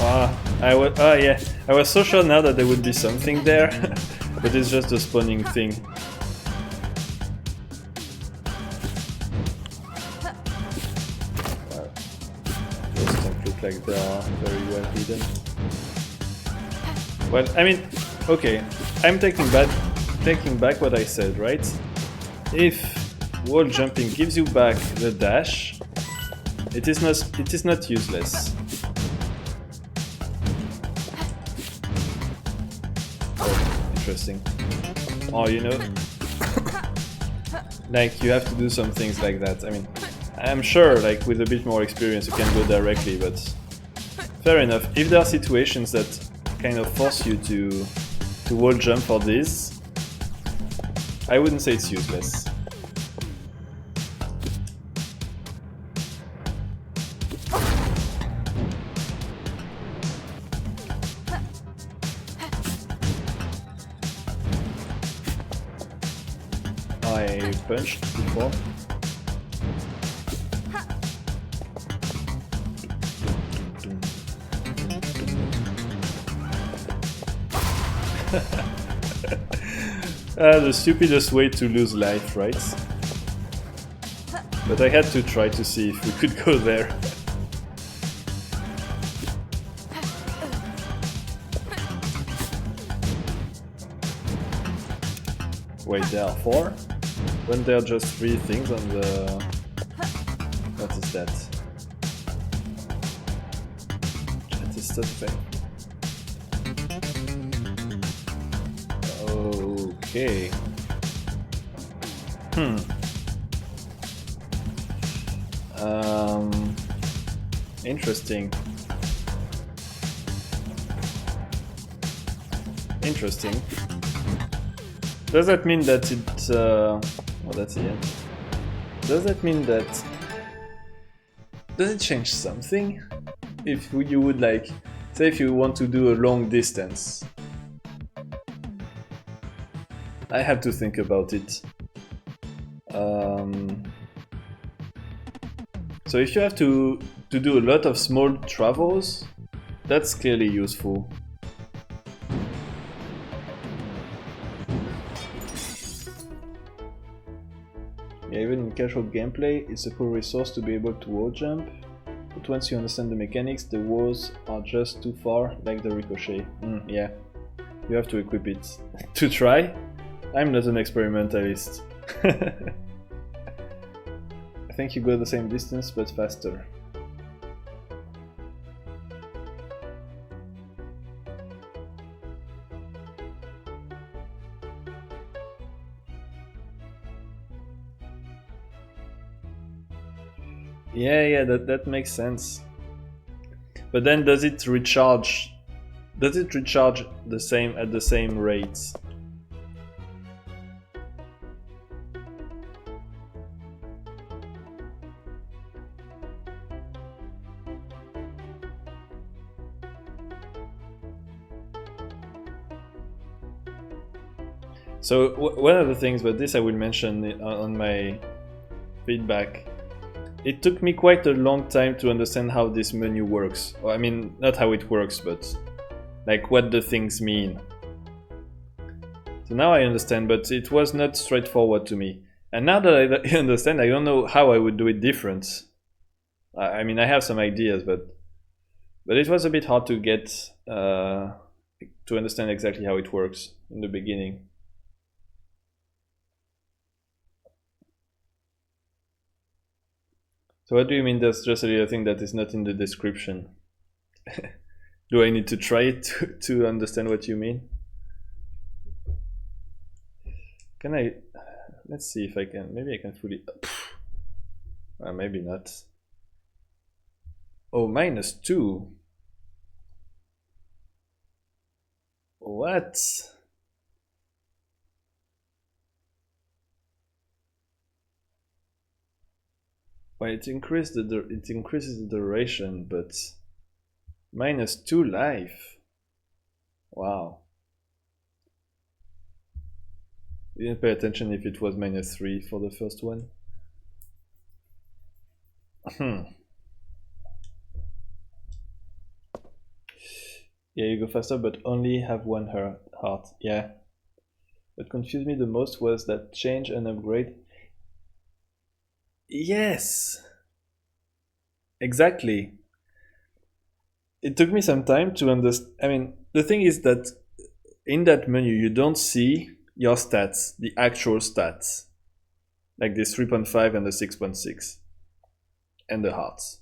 Speaker 1: Yeah, I was so sure now that there would be something there, but it's just a spawning thing. Those don't look like they are very well hidden. Well, I mean, okay, I'm taking back what I said, right? If wall jumping gives you back the dash, it is not useless. Oh, interesting. Oh, you know, like you have to do some things like that. I mean, I'm sure, like with a bit more experience, you can go directly, but fair enough. If there are situations that kind of force you to wall jump for this, I wouldn't say it's useless. I punched before. The stupidest way to lose life, right? But I had to try to see if we could go there. Wait, there are 4? Weren't there just 3 things on the... What is that? That is suspect. Okay. Interesting. Interesting. Does that mean that it... oh, that's the end. Does that mean that... Does it change something? If you would like... Say if you want to do a long distance. I have to think about it. So if you have to do a lot of small travels, that's clearly useful. Yeah, even in casual gameplay, it's a cool resource to be able to wall jump. But once you understand the mechanics, the walls are just too far, like the ricochet. Yeah, you have to equip it. To try? I'm not an experimentalist. I think you go the same distance, but faster. Yeah, that makes sense. But then does it recharge? Does it recharge the same at the same rates? So one of the things, but this I will mention on my feedback. It took me quite a long time to understand how this menu works. Well, I mean, not how it works, but like what the things mean. So now I understand, but it was not straightforward to me. And now that I understand, I don't know how I would do it different. I mean, I have some ideas, but it was a bit hard to get to understand exactly how it works in the beginning. So what do you mean there's just a little thing that is not in the description? Do I need to try it to understand what you mean? Can I... Let's see if I can... Maybe I can fully... maybe not. Oh, -2. What? Well, it increases the duration, but -2 life. Wow. Didn't pay attention if it was -3 for the first one. Yeah, you go faster, but only have one heart. Yeah. What confused me the most was that change and upgrade. Yes! Exactly. It took me some time to understand. I mean, the thing is that in that menu, you don't see your stats, the actual stats, like this 3.5 and the 6.6, and the hearts.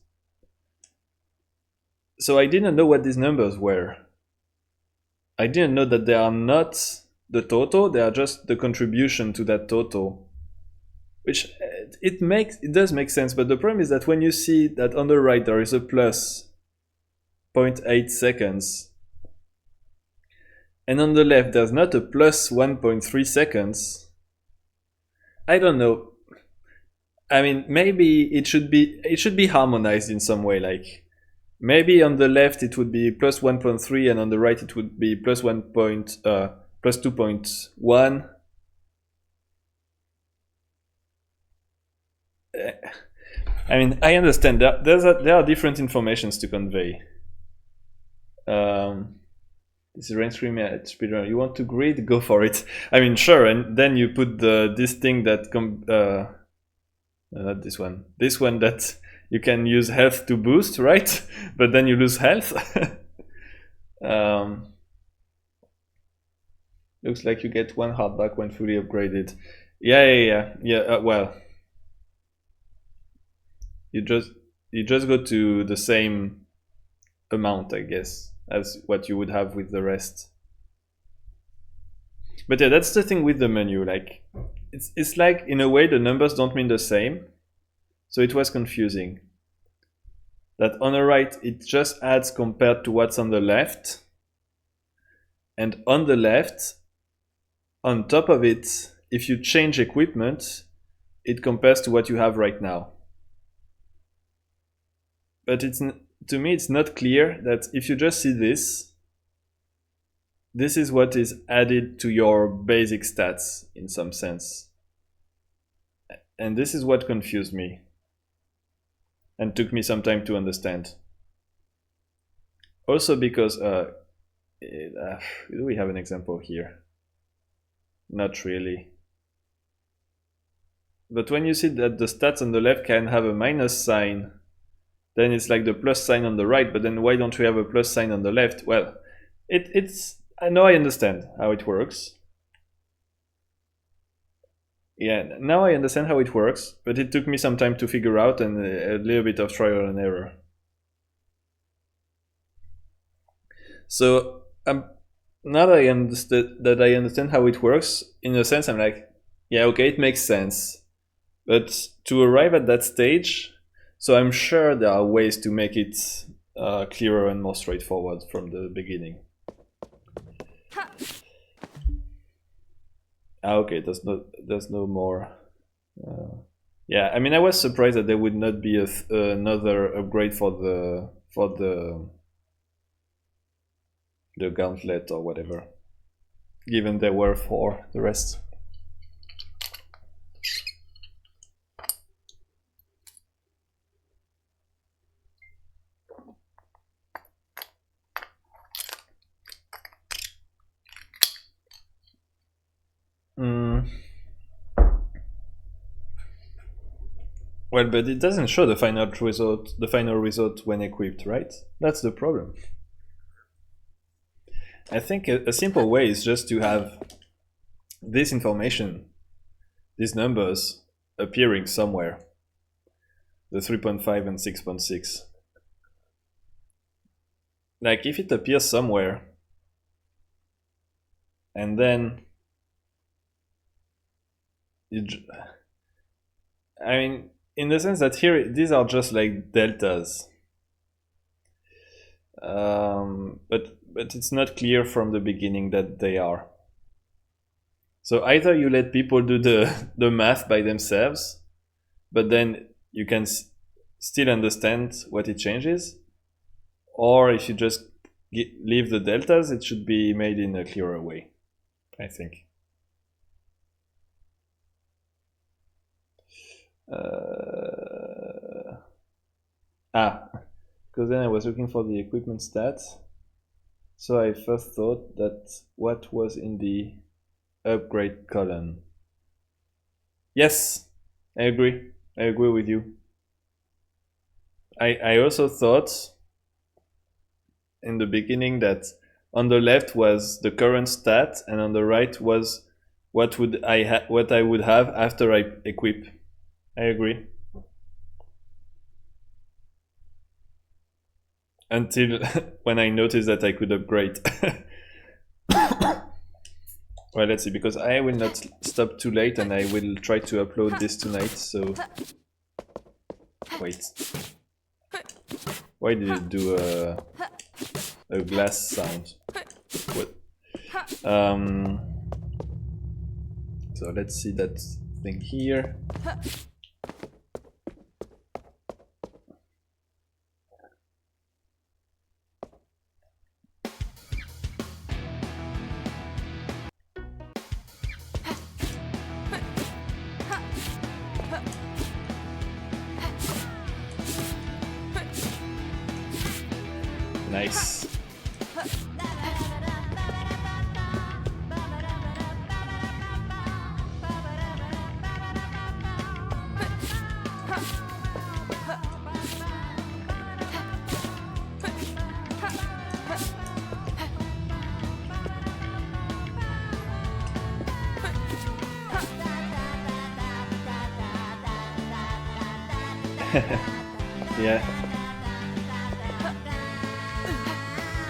Speaker 1: So I didn't know what these numbers were. I didn't know that they are not the total; they are just the contribution to that total. Which it does make sense, but the problem is that when you see that on the right there is a plus 0.8 seconds, and on the left there's not a plus 1.3 seconds, I don't know. I mean, maybe it should be harmonized in some way. Like maybe on the left it would be plus 1.3, and on the right it would be plus plus 2.1. I mean, I understand that there are different informations to convey. This is rain screaming at speedrunner. You want to grid? Go for it. I mean, sure. And then you put this thing that not this one. This one that you can use health to boost, right? But then you lose health. Looks like you get one heart back when fully upgraded. Yeah. Well, you just go to the same amount, I guess, as what you would have with the rest. But yeah, that's the thing with the menu. Like, it's like in a way the numbers don't mean the same, so it was confusing. That on the right it just adds compared to what's on the left, and on the left, on top of it, if you change equipment, it compares to what you have right now. But to me it's not clear that if you just see this is what is added to your basic stats in some sense. And this is what confused me and took me some time to understand. Also because do we have an example here? Not really. But when you see that the stats on the left can have a minus sign, then it's like the plus sign on the right, but then why don't we have a plus sign on the left? Well, I know I understand how it works. Yeah, now I understand how it works, but it took me some time to figure out and a little bit of trial and error. So now that I understand how it works, in a sense, I'm like, yeah, okay, it makes sense. But to arrive at that stage, so I'm sure there are ways to make it clearer and more straightforward from the beginning. Okay, there's no more. Yeah, I mean, I was surprised that there would not be another upgrade for the gauntlet or whatever, given there were 4 the rest. Well, but it doesn't show the final result when equipped, right? That's the problem. I think a simple way is just to have this information, these numbers, appearing somewhere. The 3.5 and 6.6. Like, if it appears somewhere, and then I mean, in the sense that here these are just like deltas, but it's not clear from the beginning that they are. So either you let people do the math by themselves, but then you can still understand what it changes, or if you just leave the deltas, it should be made in a clearer way, I think. Because then I was looking for the equipment stats. So I first thought that what was in the upgrade column. Yes, I agree. I agree with you. I also thought in the beginning that on the left was the current stat and on the right was what I would have after I equip. I agree. Until when I noticed that I could upgrade. Well, let's see, because I will not stop too late and I will try to upload this tonight, so... Wait. Why did it do a glass sound? What? So let's see that thing here. Nice. Yeah.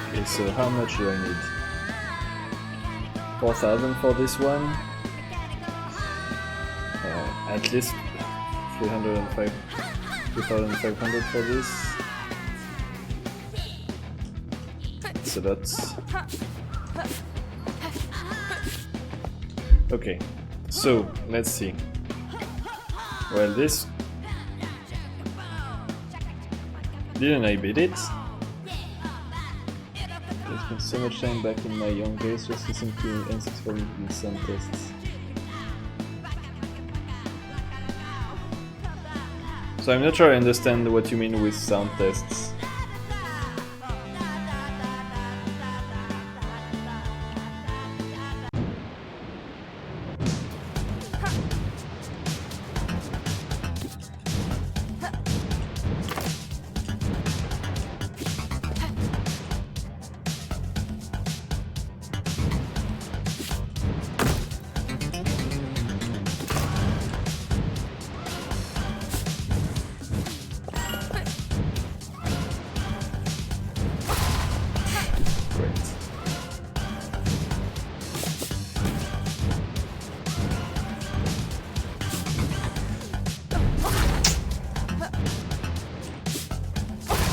Speaker 1: Okay, so how much do I need? 4,000 for this one. At least 2,500 for this. It's a lot. Okay, so let's see. Well, this... Didn't I beat it? There's been so much time back in my young days just listening to N6 for some tests. So I'm not sure I understand what you mean with sound tests.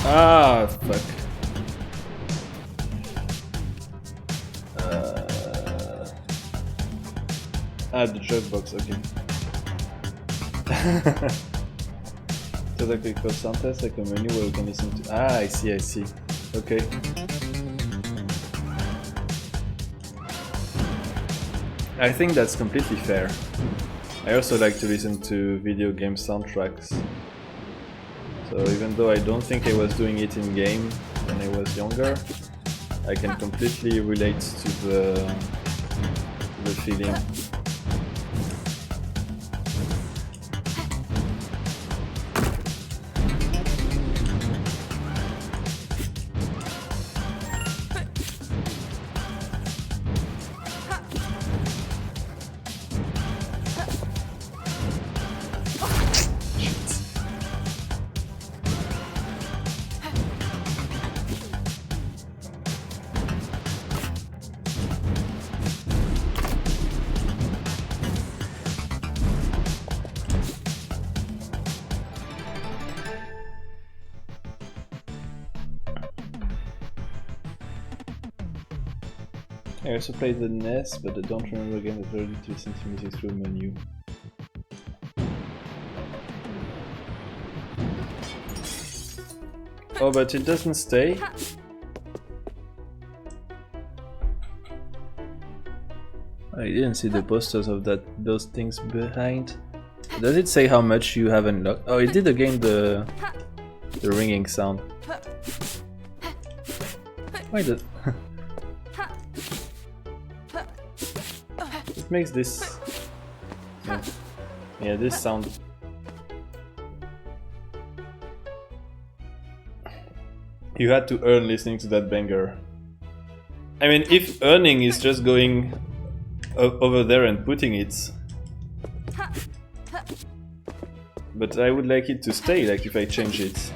Speaker 1: Ah, fuck. The joke box, okay. So that we call sound test, like a menu where we can listen to... Ah, I see, Okay. I think that's completely fair. I also like to listen to video game soundtracks. So even though I don't think I was doing it in game when I was younger, I can completely relate to the feeling. I also played the NES, but I don't remember again the ability to listen to music through a menu. Oh, but it doesn't stay? I didn't see the posters of those things behind. Does it say how much you have unlocked? Oh, it did again the ringing sound. Why makes this... Yeah, this sound... You had to earn listening to that banger. I mean, if earning is just going over there and putting it... But I would like it to stay, like if I change it.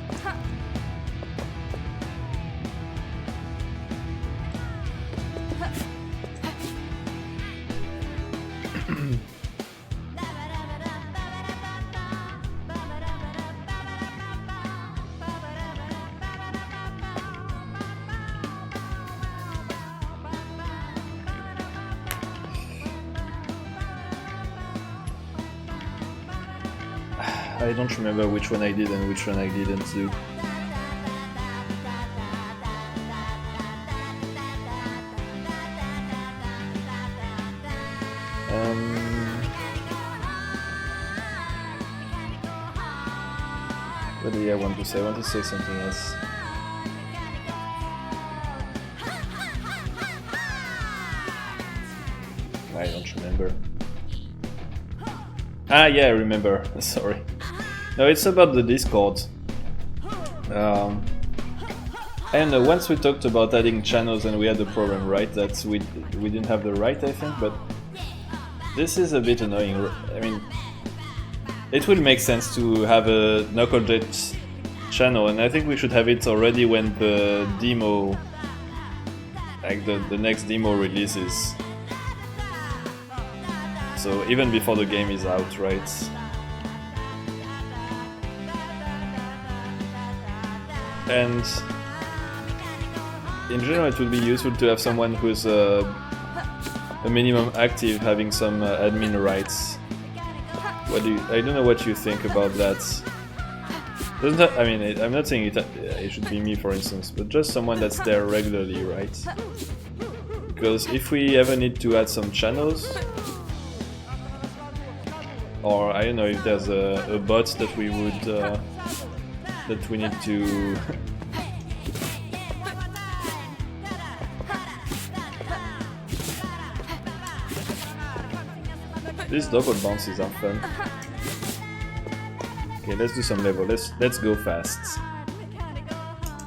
Speaker 1: I don't remember which one I did and which one I didn't do. What did I want to say? I want to say something else. I don't remember. Ah, yeah, I remember. Sorry. No, it's about the Discord. And once we talked about adding channels and we had the problem, right? That we didn't have the right, I think, but this is a bit annoying. I mean, it will make sense to have a Knuckle Jet channel, and I think we should have it already when the demo, like the next demo releases. So even before the game is out, right? And in general, it would be useful to have someone who's a minimum active, having some admin rights. I don't know what you think about that. I mean, I'm not saying it should be me, for instance, but just someone that's there regularly, right? Because if we ever need to add some channels, or I don't know if there's a bot that we would that we need to These double bounces are fun. Okay, let's do some level. Let's go fast.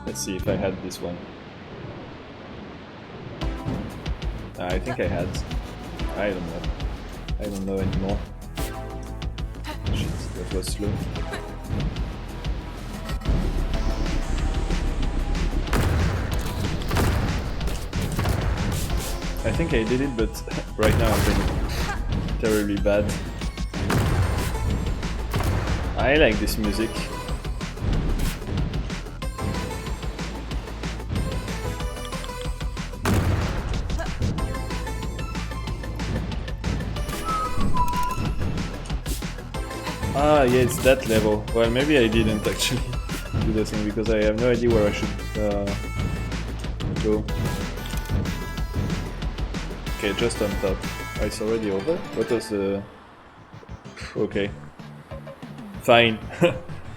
Speaker 1: Let's see if I had this one. I think I had. I don't know. I don't know anymore. Shit, that was slow. I think I did it, but right now I'm feeling terribly bad. I like this music. Ah, yeah, it's that level. Well, maybe I didn't actually do the thing because I have no idea where I should go. Okay, just on top. Oh, it's already over? What was the... Okay. Fine.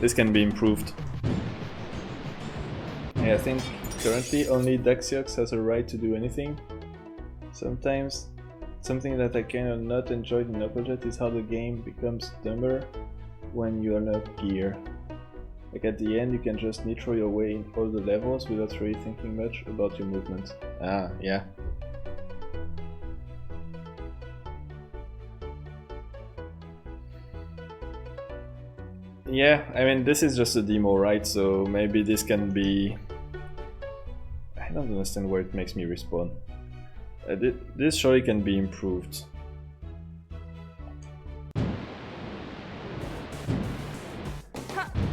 Speaker 1: This can be improved. Yeah, I think currently only Daxiox has a right to do anything. Sometimes, something that I cannot not enjoy in Knuckle Jet is how the game becomes dumber when you unlock gear. Like at the end you can just nitro your way in all the levels without really thinking much about your movement. Ah, yeah. Yeah, I mean, this is just a demo, right? So maybe this can be... I don't understand where it makes me respawn. This surely can be improved.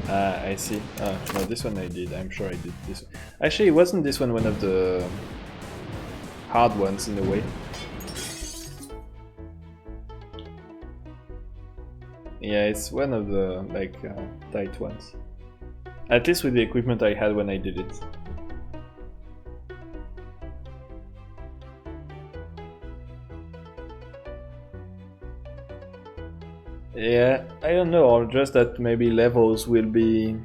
Speaker 1: Ah, I see. Ah, no, this one I did. I'm sure I did this one. Actually, wasn't this one of the hard ones in a way? Yeah, it's one of the, like, tight ones. At least with the equipment I had when I did it. Yeah, I don't know, or just that maybe levels will be...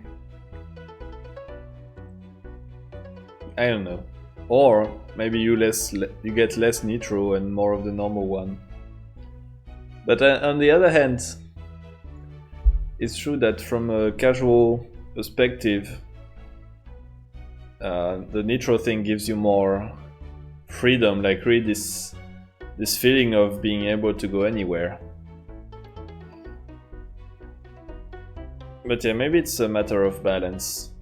Speaker 1: I don't know. Or maybe you get less nitro and more of the normal one. But on the other hand, it's true that from a casual perspective, the nitro thing gives you more freedom, like really this feeling of being able to go anywhere. But yeah, maybe it's a matter of balance.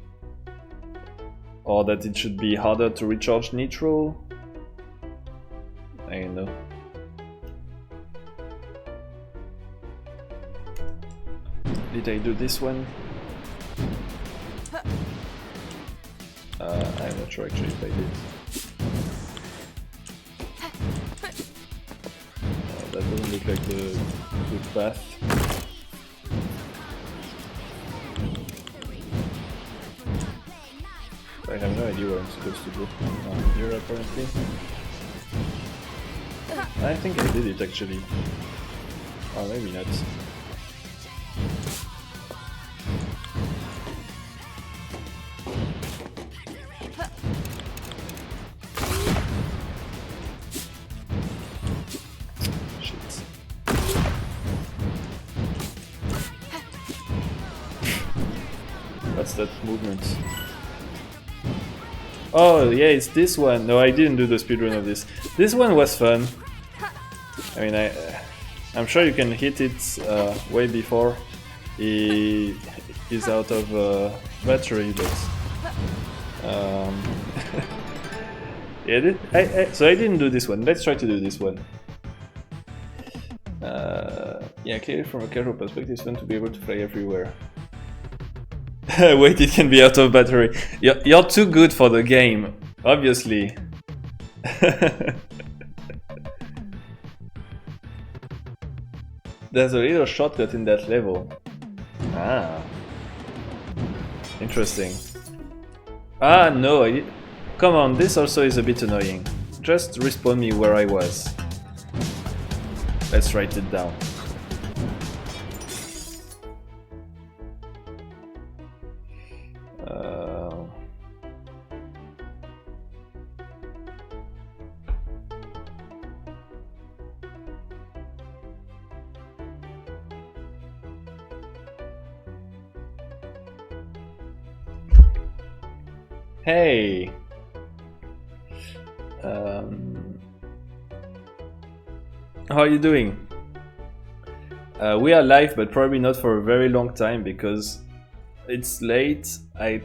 Speaker 1: Or that it should be harder to recharge nitro. I don't know. Did I do this one? I'm not sure actually if I did. That doesn't look like the good path. I have no idea where I'm supposed to go. Here apparently. I think I did it actually. Or maybe not. What's that movement? Oh yeah, it's this one. No, I didn't do the speedrun of this. This one was fun. I mean, I'm sure you can hit it way before he is out of battery, but yeah, so I didn't do this one. Let's try to do this one. Yeah, clearly from a casual perspective, it's fun to be able to fly everywhere. Wait, it can be out of battery. You're too good for the game, obviously. There's a little shortcut in that level. Ah. Interesting. Ah, no, come on, this also is a bit annoying. Just respawn me where I was. Let's write it down. Hey! How are you doing? We are live, but probably not for a very long time because it's late. I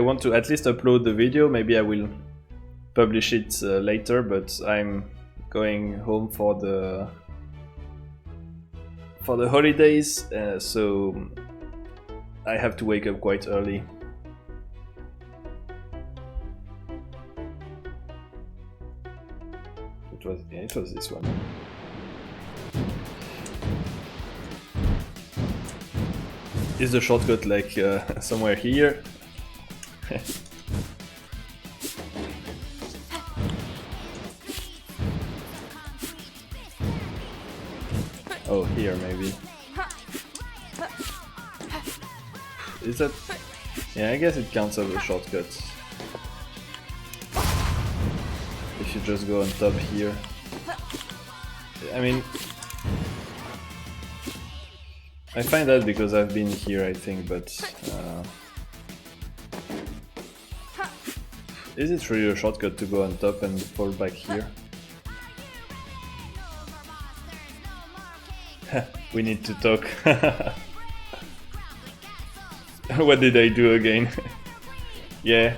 Speaker 1: want to at least upload the video. Maybe I will publish it later, but I'm going home for the holidays, so I have to wake up quite early. It was this one. Is the shortcut like somewhere here? Oh, here maybe. Is that? Yeah, I guess it counts as a shortcut. If you just go on top here. I mean, I find that because I've been here, I think, but is it really a shortcut to go on top and fall back here? We need to talk. What did I do again? Yeah.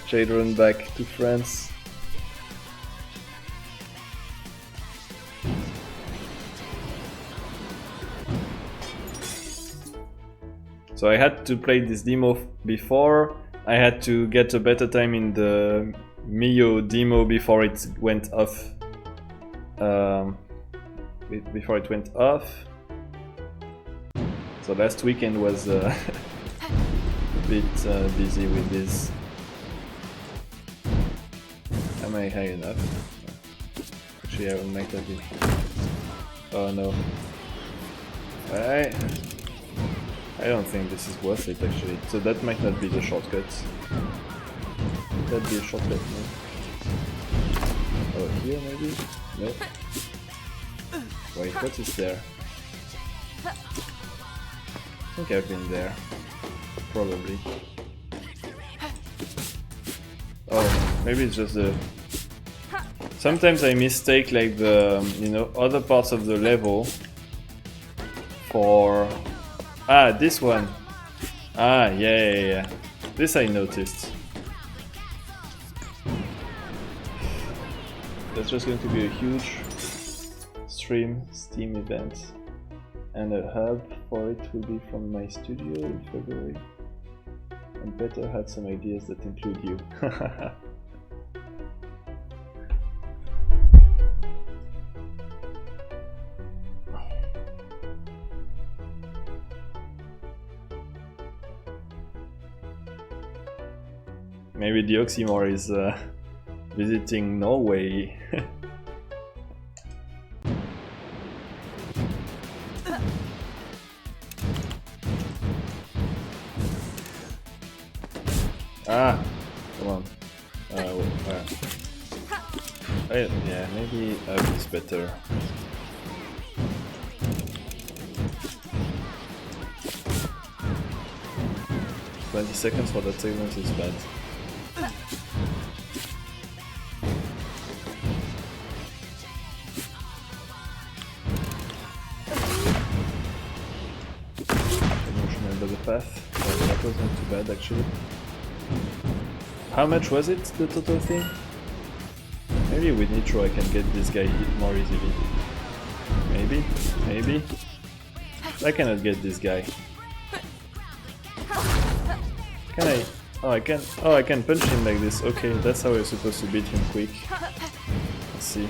Speaker 1: Jade run back to France. So I had to play this demo before. I had to get a better time in the Mio demo before it went off. So last weekend was a bit busy with this. Am I high enough? Actually, I will make that bit. Oh no. I don't think this is worth it actually. So that might not be the shortcut. Would that be a shortcut? No. Oh, here maybe? No. Wait, what is there? I think I've been there. Probably. Oh, maybe it's just the... Sometimes I mistake like the, you know, other parts of the level for... Ah, this one! Ah, yeah. This I noticed. That's just going to be a huge Steam event. And a hub for it will be from my studio in February. And better had some ideas that include you. Maybe the oxymoron is visiting Norway. Ah, come on. Yeah, maybe it's better. "20 seconds for that segment is bad." The path. Well, that wasn't too bad actually. How much was it, the total thing? Maybe with Nitro I can get this guy hit more easily. Maybe. I cannot get this guy. Can I? Oh, I can. Oh, I can punch him like this. Okay, that's how we're supposed to beat him quick. Let's see.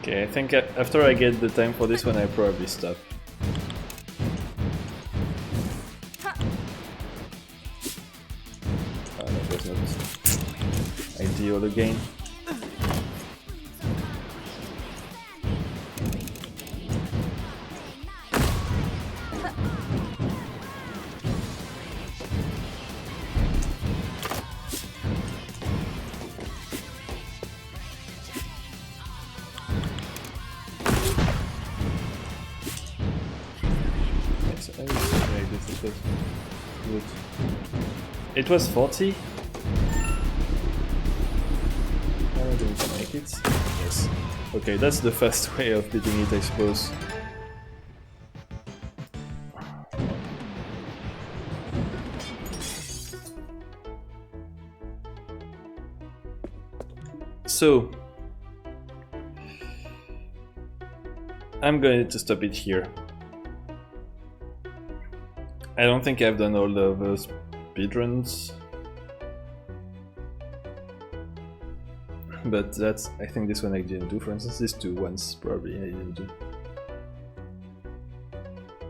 Speaker 1: Okay, I think after I get the time for this one, I probably stop. Oh, that was not ideal again. It was 40? How am I going to make it? Yes. Okay, that's the fast way of beating it, I suppose. So, I'm going to stop it here. I don't think I've done all of those speedruns, but that's, I think this one I didn't do. For instance, these two ones probably I didn't do.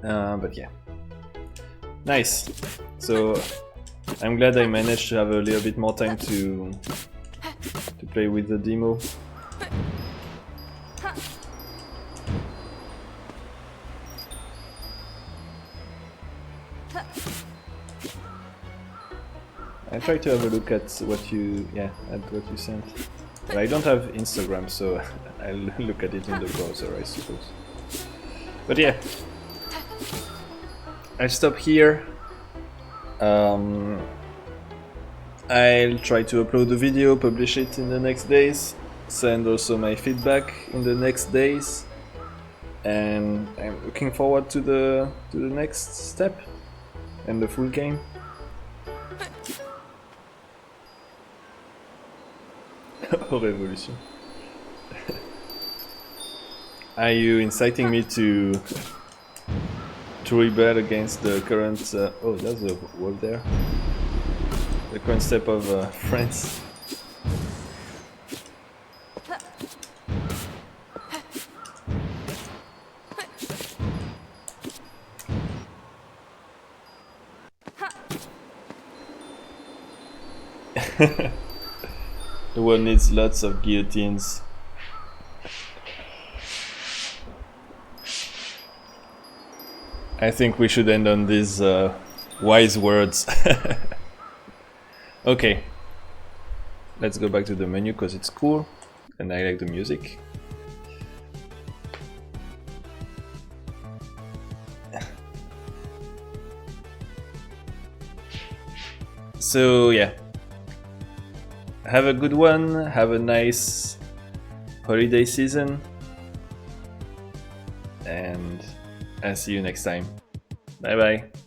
Speaker 1: But yeah, nice. So I'm glad I managed to have a little bit more time to play with the demo. I try to have a look at what you sent. But I don't have Instagram, so I'll look at it in the browser, I suppose. But yeah, I'll stop here. I'll try to upload the video, publish it in the next days, send also my feedback in the next days, and I'm looking forward to the next step and the full game. Oh, revolution. Are you inciting me to rebel against the current... oh, there's a wall there. The current step of France. The world needs lots of guillotines. I think we should end on these wise words. Okay. Let's go back to the menu because it's cool and I like the music. So yeah, have a good one, have a nice holiday season, and I'll see you next time. Bye bye.